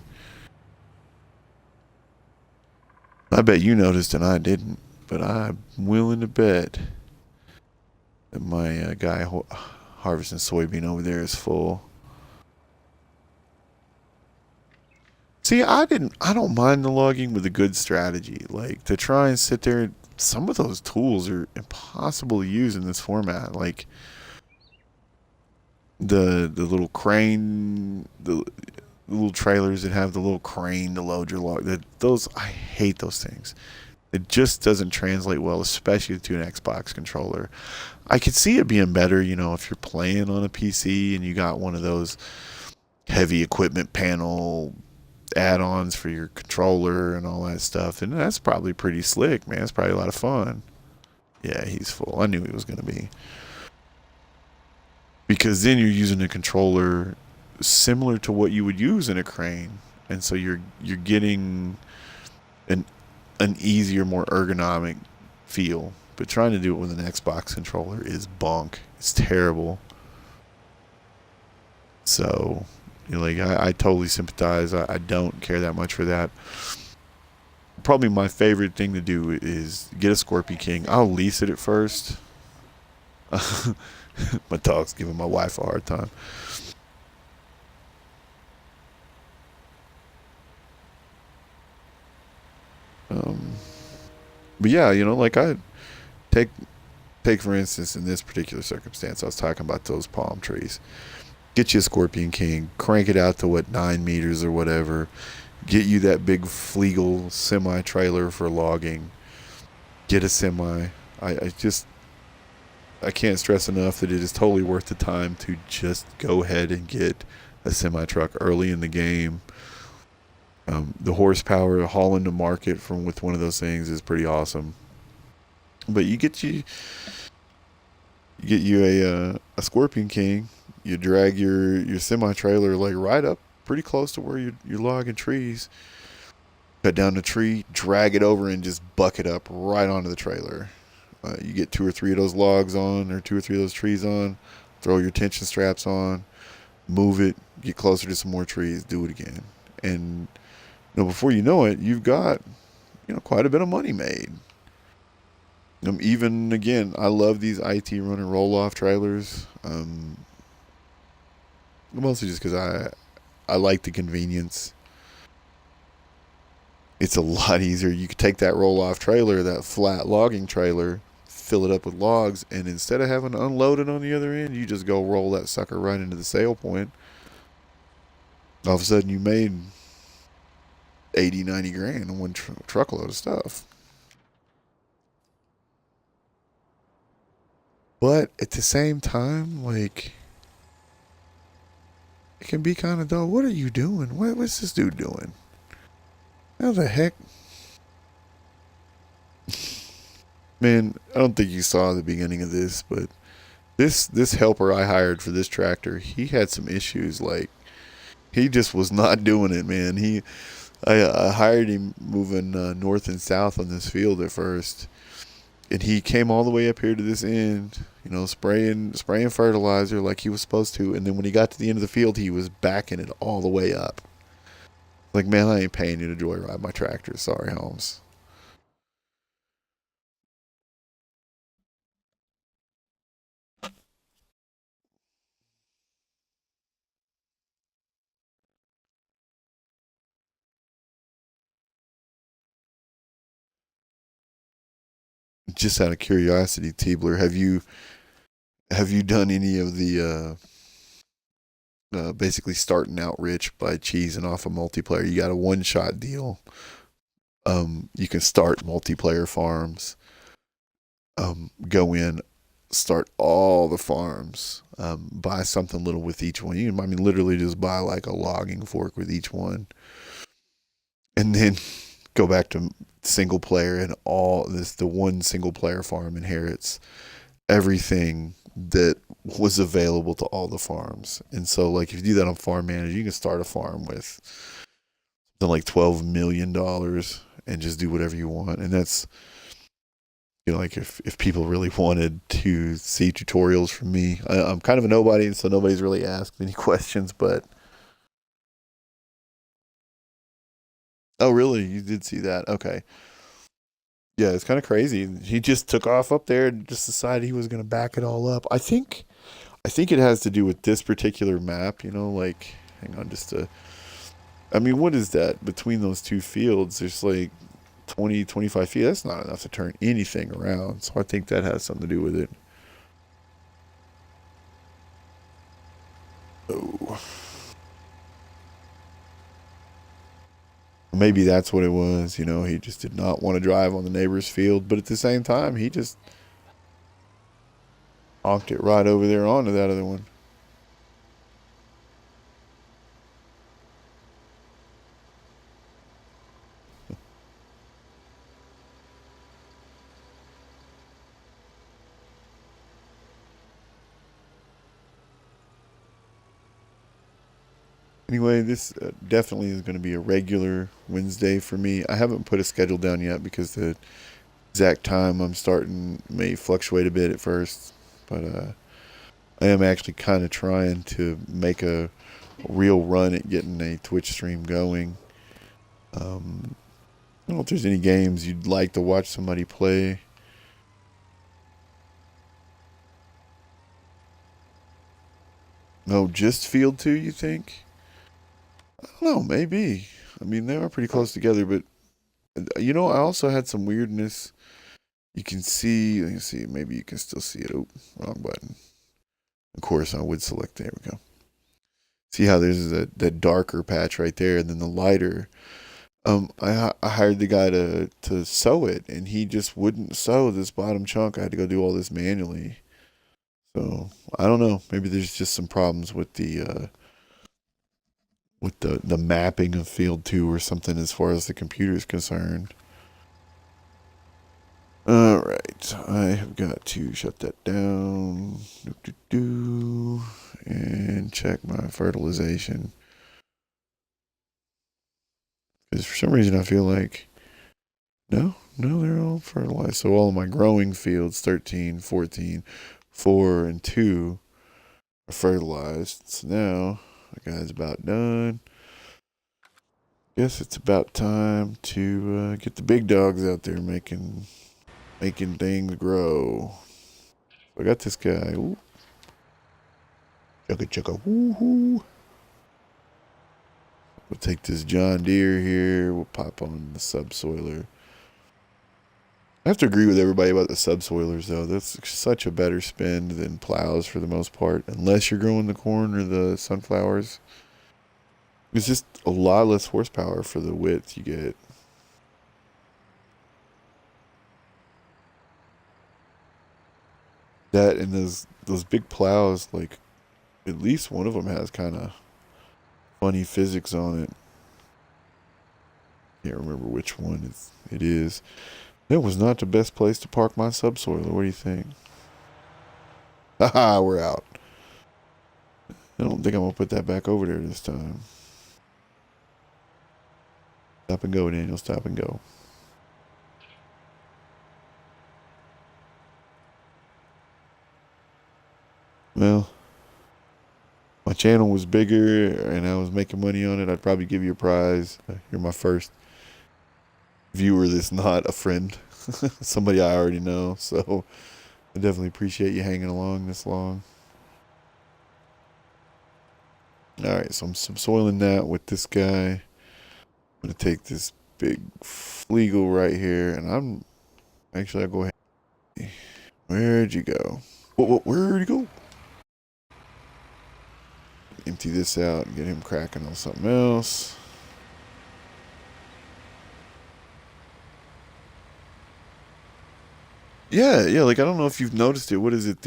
Speaker 1: I bet you noticed and I didn't, but I'm willing to bet that my guy harvesting soybean over there is full. See, I don't mind the logging with a good strategy. Like to try and sit there. Some of those tools are impossible to use in this format. Like the little crane, the little trailers that have the little crane to load your log. Those I hate those things. It just doesn't translate well, especially to an Xbox controller. I could see it being better, if you're playing on a PC and you got one of those heavy equipment panel add-ons for your controller and all that stuff, and that's probably pretty slick, man. It's probably a lot of fun. Yeah, he's full. I knew he was gonna be, because then you're using a controller similar to what you would use in a crane, and so you're getting an easier, more ergonomic feel. But trying to do it with an Xbox controller is bunk. It's terrible. So, I totally sympathize. I don't care that much for that. Probably my favorite thing to do is get a Scorpion King. I'll lease it at first. My dog's giving my wife a hard time. But yeah, like I take for instance in this particular circumstance, I was talking about those palm trees. Get you a Scorpion King, crank it out to 9 meters or whatever. Get you that big Flegel semi trailer for logging. Get a semi. I can't stress enough that it is totally worth the time to just go ahead and get a semi truck early in the game. The horsepower hauling to market from with one of those things is pretty awesome. But you get you a Scorpion King. You drag your semi trailer like right up pretty close to where you're logging trees. Cut down the tree, drag it over, and just buck it up right onto the trailer. You get 2 or 3 of those logs on, or 2 or 3 of those trees on. Throw your tension straps on, move it, get closer to some more trees, do it again, and before you know it, you've got quite a bit of money made. Even again, I love these IT runner roll off trailers. Mostly just because I like the convenience. It's a lot easier. You could take that roll off trailer, that flat logging trailer, fill it up with logs, and instead of having to unload it on the other end, you just go roll that sucker right into the sale point. All of a sudden, you made 80-90 grand on one truckload of stuff. But at the same time, like, it can be kind of dull. What are you doing? What's this dude doing? How the heck? Man, I don't think you saw the beginning of this, but this helper I hired for this tractor, he had some issues. Like, He just was not doing it, man. I hired him moving north and south on this field at first, and he came all the way up here to this end, spraying fertilizer like he was supposed to. And then when he got to the end of the field, he was backing it all the way up. Like, man, I ain't paying you to joyride my tractor. Sorry, Holmes. Just out of curiosity, Tiebler, have you done any of the basically starting out rich by cheesing off a multiplayer? You got a one shot deal. You can start multiplayer farms. Go in, start all the farms. Buy something little with each one. I mean, literally just buy like a logging fork with each one, and then go back to single player, and the one single player farm inherits everything that was available to all the farms. And so, like, if you do that on Farm Manager, you can start a farm with something like $12 million and just do whatever you want. And that's, like, if people really wanted to see tutorials from me, I'm kind of a nobody, so nobody's really asked any questions. But oh, really? You did see that? Okay. Yeah, it's kind of crazy. He just took off up there and just decided he was going to back it all up. I think it has to do with this particular map, like, hang on I mean, what is that? Between those two fields, there's like 20, 25 feet. That's not enough to turn anything around. So I think that has something to do with it. Oh. Maybe that's what it was. He just did not want to drive on the neighbor's field. But at the same time, he just honked it right over there onto that other one. Anyway, this definitely is going to be a regular Wednesday for me. I haven't put a schedule down yet because the exact time I'm starting may fluctuate a bit at first. But I am actually kind of trying to make a real run at getting a Twitch stream going. I don't know if there's any games you'd like to watch somebody play. No, just Field 2, you think? I don't know, maybe. I mean, they are pretty close together, but I also had some weirdness. You can see, let me see, maybe you can still see it. Oh, wrong button. Of course, I would select, there we go. See how there's that darker patch right there, and then the lighter. I hired the guy to sew it, and he just wouldn't sew this bottom chunk. I had to go do all this manually. So I don't know. Maybe there's just some problems with the mapping of Field 2 or something as far as the computer is concerned. All right, I have got to shut that down. And check my fertilization. Because for some reason I feel like, no, they're all fertilized. So all of my growing fields, 13, 14, 4, and 2 are fertilized. So now, that guy's about done. Guess it's about time to get the big dogs out there making things grow. I got this guy. Ooh. Chugga chugga woohoo. We'll take this John Deere here. We'll pop on the subsoiler. I have to agree with everybody about the subsoilers, though. That's such a better spend than plows for the most part, unless you're growing the corn or the sunflowers. It's just a lot less horsepower for the width you get. That and those big plows, like, at least one of them has kind of funny physics on it. Can't remember which one it is. That was not the best place to park my subsoiler. What do you think? Haha, we're out. I don't think I'm gonna put that back over there this time. Stop and go, Daniel. Stop and go. Well, my channel was bigger and I was making money on it, I'd probably give you a prize. You're my first viewer that's not a friend, somebody I already know. So I definitely appreciate you hanging along this long. All right, so I'm subsoiling that with this guy. I'm gonna take this big Fleagle right here, and I'll go ahead. Where'd you go? Where'd you go? Empty this out and get him cracking on something else. Yeah, like I don't know if you've noticed it. What is it?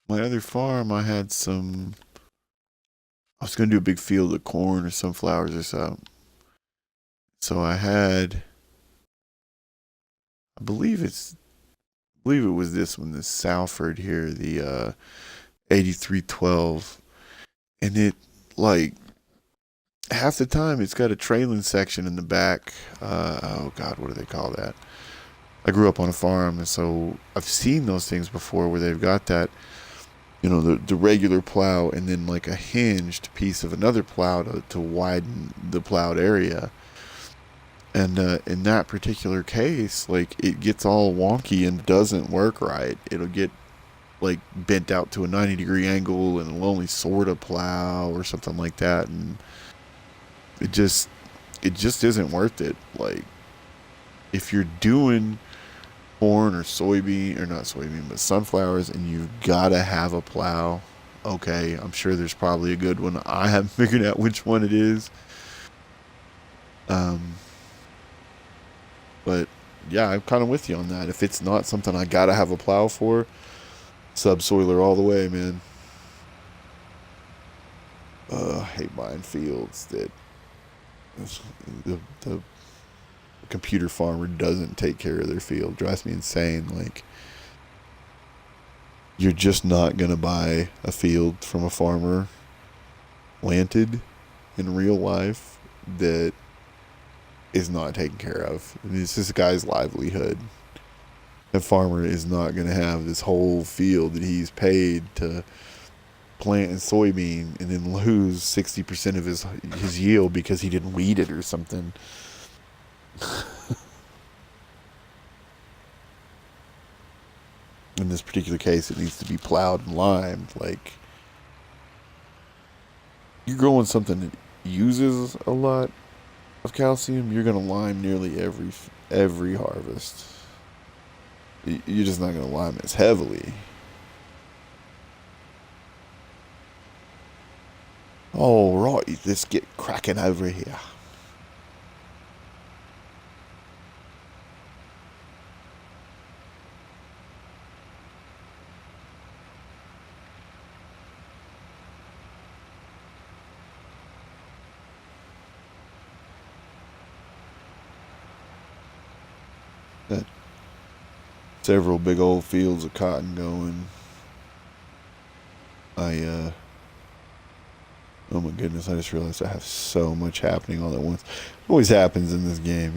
Speaker 1: My other farm, I had some. I was gonna do a big field of corn or sunflowers or something. So I believe it was this one, the Salford here, the 8312, and it like half the time it's got a trailing section in the back. Oh God, what do they call that? I grew up on a farm, and so I've seen those things before where they've got that, the regular plow and then like a hinged piece of another plow to widen the plowed area. And in that particular case, like it gets all wonky and doesn't work right. It'll get like bent out to a 90-degree angle and it'll only sort of plow or something like that. And it just isn't worth it. Like if you're doing corn or soybean, or not soybean, but sunflowers, and you've got to have a plow, okay, I'm sure there's probably a good one. I haven't figured out which one it is. But yeah, I'm kind of with you on that. If it's not something I gotta have a plow for, subsoiler all the way, man. I hate buying fields that the computer farmer doesn't take care of their field. Drives me insane. Like, you're just not gonna buy a field from a farmer planted in real life that is not taken care of. I mean, it's this guy's livelihood. The farmer is not going to have this whole field that he's paid to plant soybean and then lose 60% of his yield because he didn't weed it or something. In this particular case, it needs to be plowed and limed. Like, you're growing something that uses a lot of calcium, you're going to lime nearly every harvest. You're just not going to lime as heavily. All right, let's get cracking over here. Got several big old fields of cotton going. Oh my goodness, I just realized I have so much happening all at once. It always happens in this game,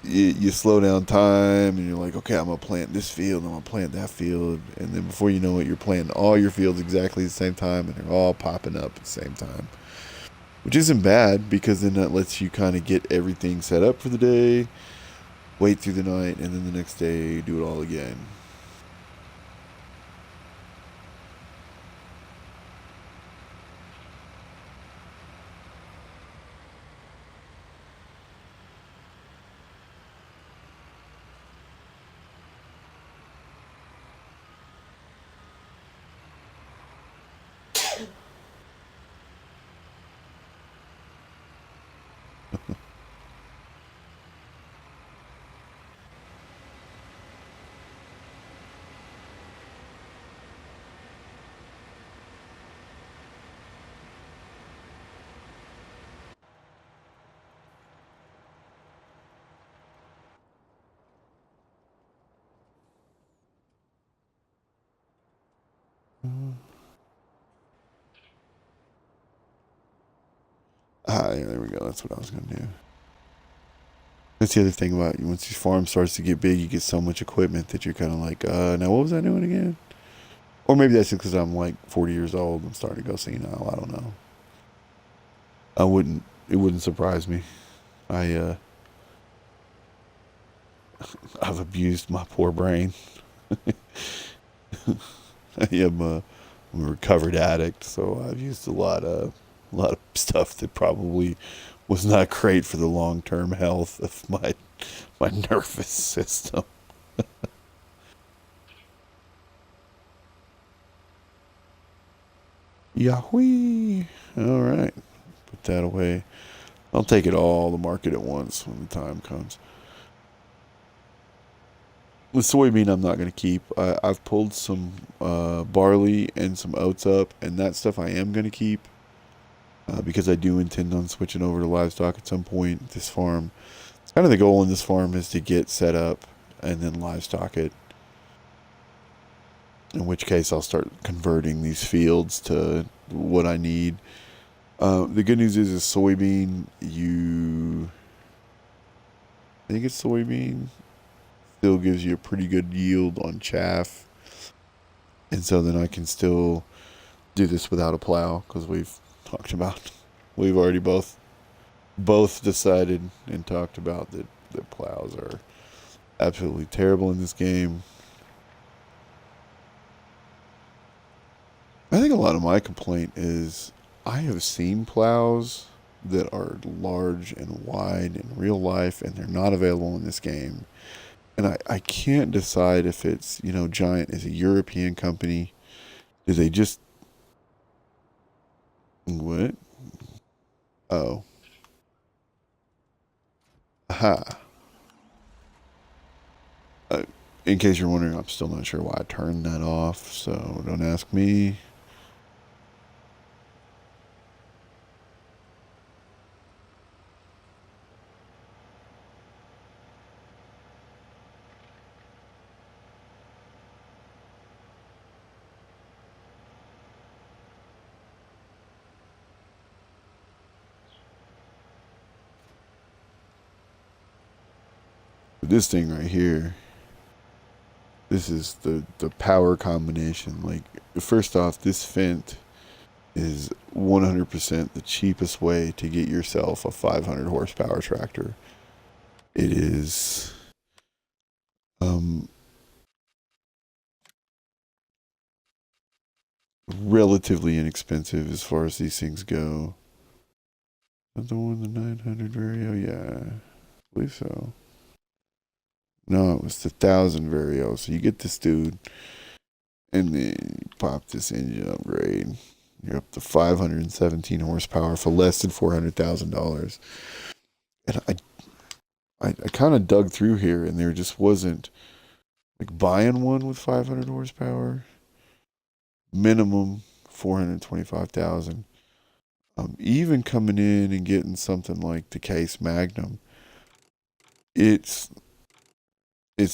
Speaker 1: you slow down time and you're like, okay, I'm gonna plant this field, I'm gonna plant that field, and then before you know it, you're planting all your fields exactly the same time and they're all popping up at the same time. Which isn't bad because then that lets you kind of get everything set up for the day, wait through the night, and then the next day do it all again. Ah, yeah, there we go. That's what I was gonna do. That's the other thing about once these farms starts to get big, you get so much equipment that you're kind of like, now what was I doing again? Or maybe that's just because I'm like 40 years old and starting to go senile. I don't know. I wouldn't. It wouldn't surprise me. I I've abused my poor brain. I'm a recovered addict, so I've used a lot of stuff that probably was not great for the long term health of my nervous system. Yahweh. All right, put that away. I'll take it all to market at once when the time comes. The soybean I'm not going to keep. I've pulled some barley and some oats up, and that stuff I am going to keep because I do intend on switching over to livestock at some point. This farm, it's kind of the goal in this farm is to get set up and then livestock it. In which case, I'll start converting these fields to what I need. The good news is soybean. I think it's soybean. Still gives you a pretty good yield on chaff, and so then I can still do this without a plow because we've talked about, we've already both decided and talked about that plows are absolutely terrible in this game. I think a lot of my complaint is I have seen plows that are large and wide in real life, and they're not available in this game. And I can't decide if it's, Giant is a European company. Do they just. What? Oh. Aha. Uh, in case you're wondering, I'm still not sure why I turned that off, so don't ask me. But this thing right here, this is the power combination. Like, first off, this Fendt is 100% the cheapest way to get yourself a 500 horsepower tractor. It is um, relatively inexpensive as far as these things go. Is that the one, the 900 Vario? Yeah, I believe so. No, it was the 1000 Vario. So you get this dude, and then you pop this engine upgrade. You're up to 517 horsepower for less than $400,000. And I kind of dug through here, and there just wasn't like buying one with 500 horsepower. Minimum 425,000. Even coming in and getting something like the Case Magnum, it's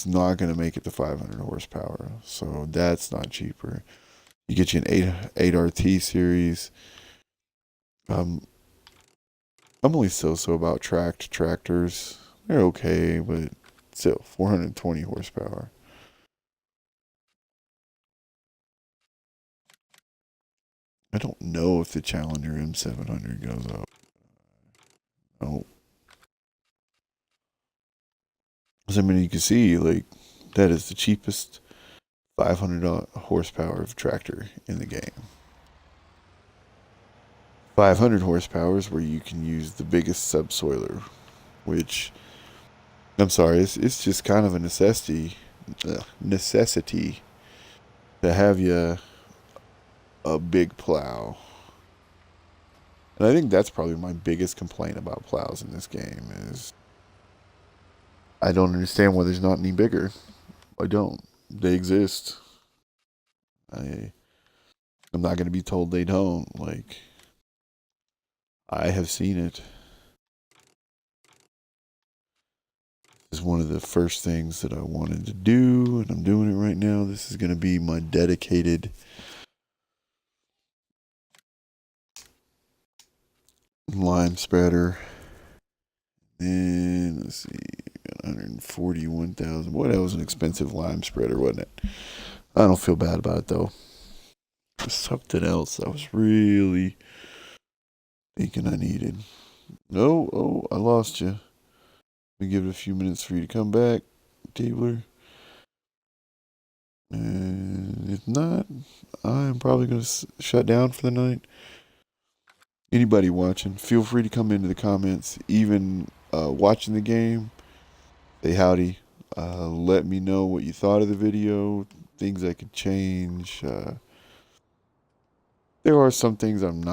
Speaker 1: not going to make it to 500 horsepower. So that's not cheaper. You get you an 8RT series. I'm only so about tracked tractors. They're okay, but still 420 horsepower. I don't know if the Challenger M700 goes up. Oh, as I mean, you can see like that is the cheapest 500 horsepower of tractor in the game. 500 horsepower is where you can use the biggest subsoiler, which I'm sorry, it's just kind of a necessity to have you a big plow. And I think that's probably my biggest complaint about plows in this game is I don't understand why there's not any bigger. I don't. They exist. I I'm not going to be told they don't. Like, I have seen it. This is one of the first things that I wanted to do, and I'm doing it right now. This is going to be my dedicated lime spreader. Then let's see, 141,000. Boy, that was an expensive lime spreader, wasn't it? I don't feel bad about it though. There's something else I was really thinking I needed. No, oh, I lost you. We give it a few minutes for you to come back, Tabler. And if not, I'm probably going to shut down for the night. Anybody watching, feel free to come into the comments. Even watching the game, say howdy. Let me know what you thought of the video, things I could change. There are some things I'm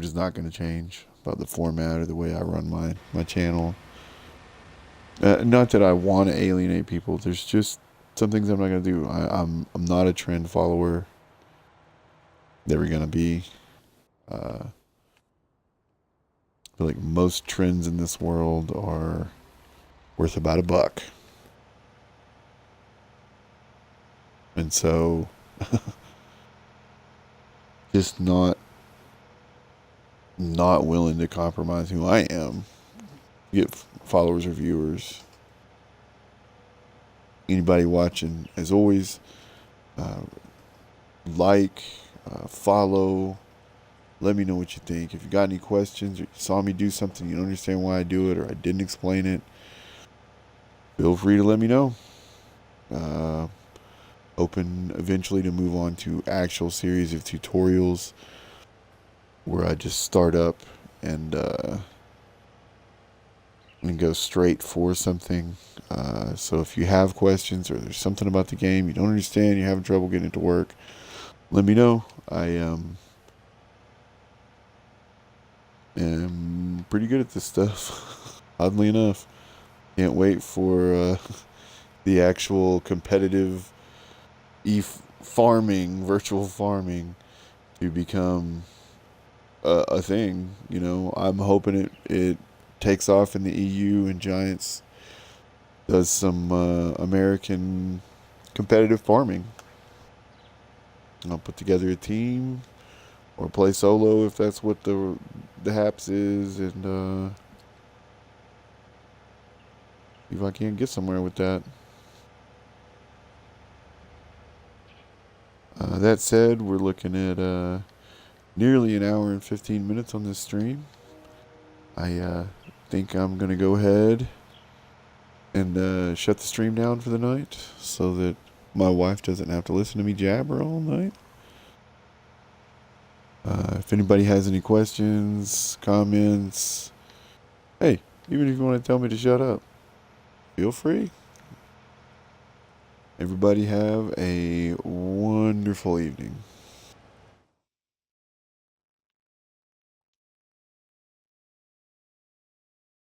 Speaker 1: just not going to change about the format or the way I run my channel. Not that I want to alienate people. There's just some things I'm not going to do. I'm not a trend follower. Never going to be. I feel like most trends in this world are worth about $1. And so just not willing to compromise who I am. Get followers or viewers. Anybody watching, as always, like, follow. Let me know what you think. If you got any questions or you saw me do something, you don't understand why I do it, or I didn't explain it, feel free to let me know. Open eventually to move on to actual series of tutorials where I just start up and go straight for something. So if you have questions or there's something about the game you don't understand, you're having trouble getting it to work, let me know. I am pretty good at this stuff, oddly enough. Can't wait for the actual competitive farming, virtual farming, to become a thing. You know, I'm hoping it takes off in the EU and Giants does some American competitive farming. I'll put together a team or play solo if that's what the haps is, and see if I can't get somewhere with that. That said, we're looking at nearly an hour and 15 minutes on this stream. I think I'm going to go ahead and shut the stream down for the night so that my wife doesn't have to listen to me jabber all night. If anybody has any questions, comments, hey, even if you want to tell me to shut up, feel free. Everybody have a wonderful evening.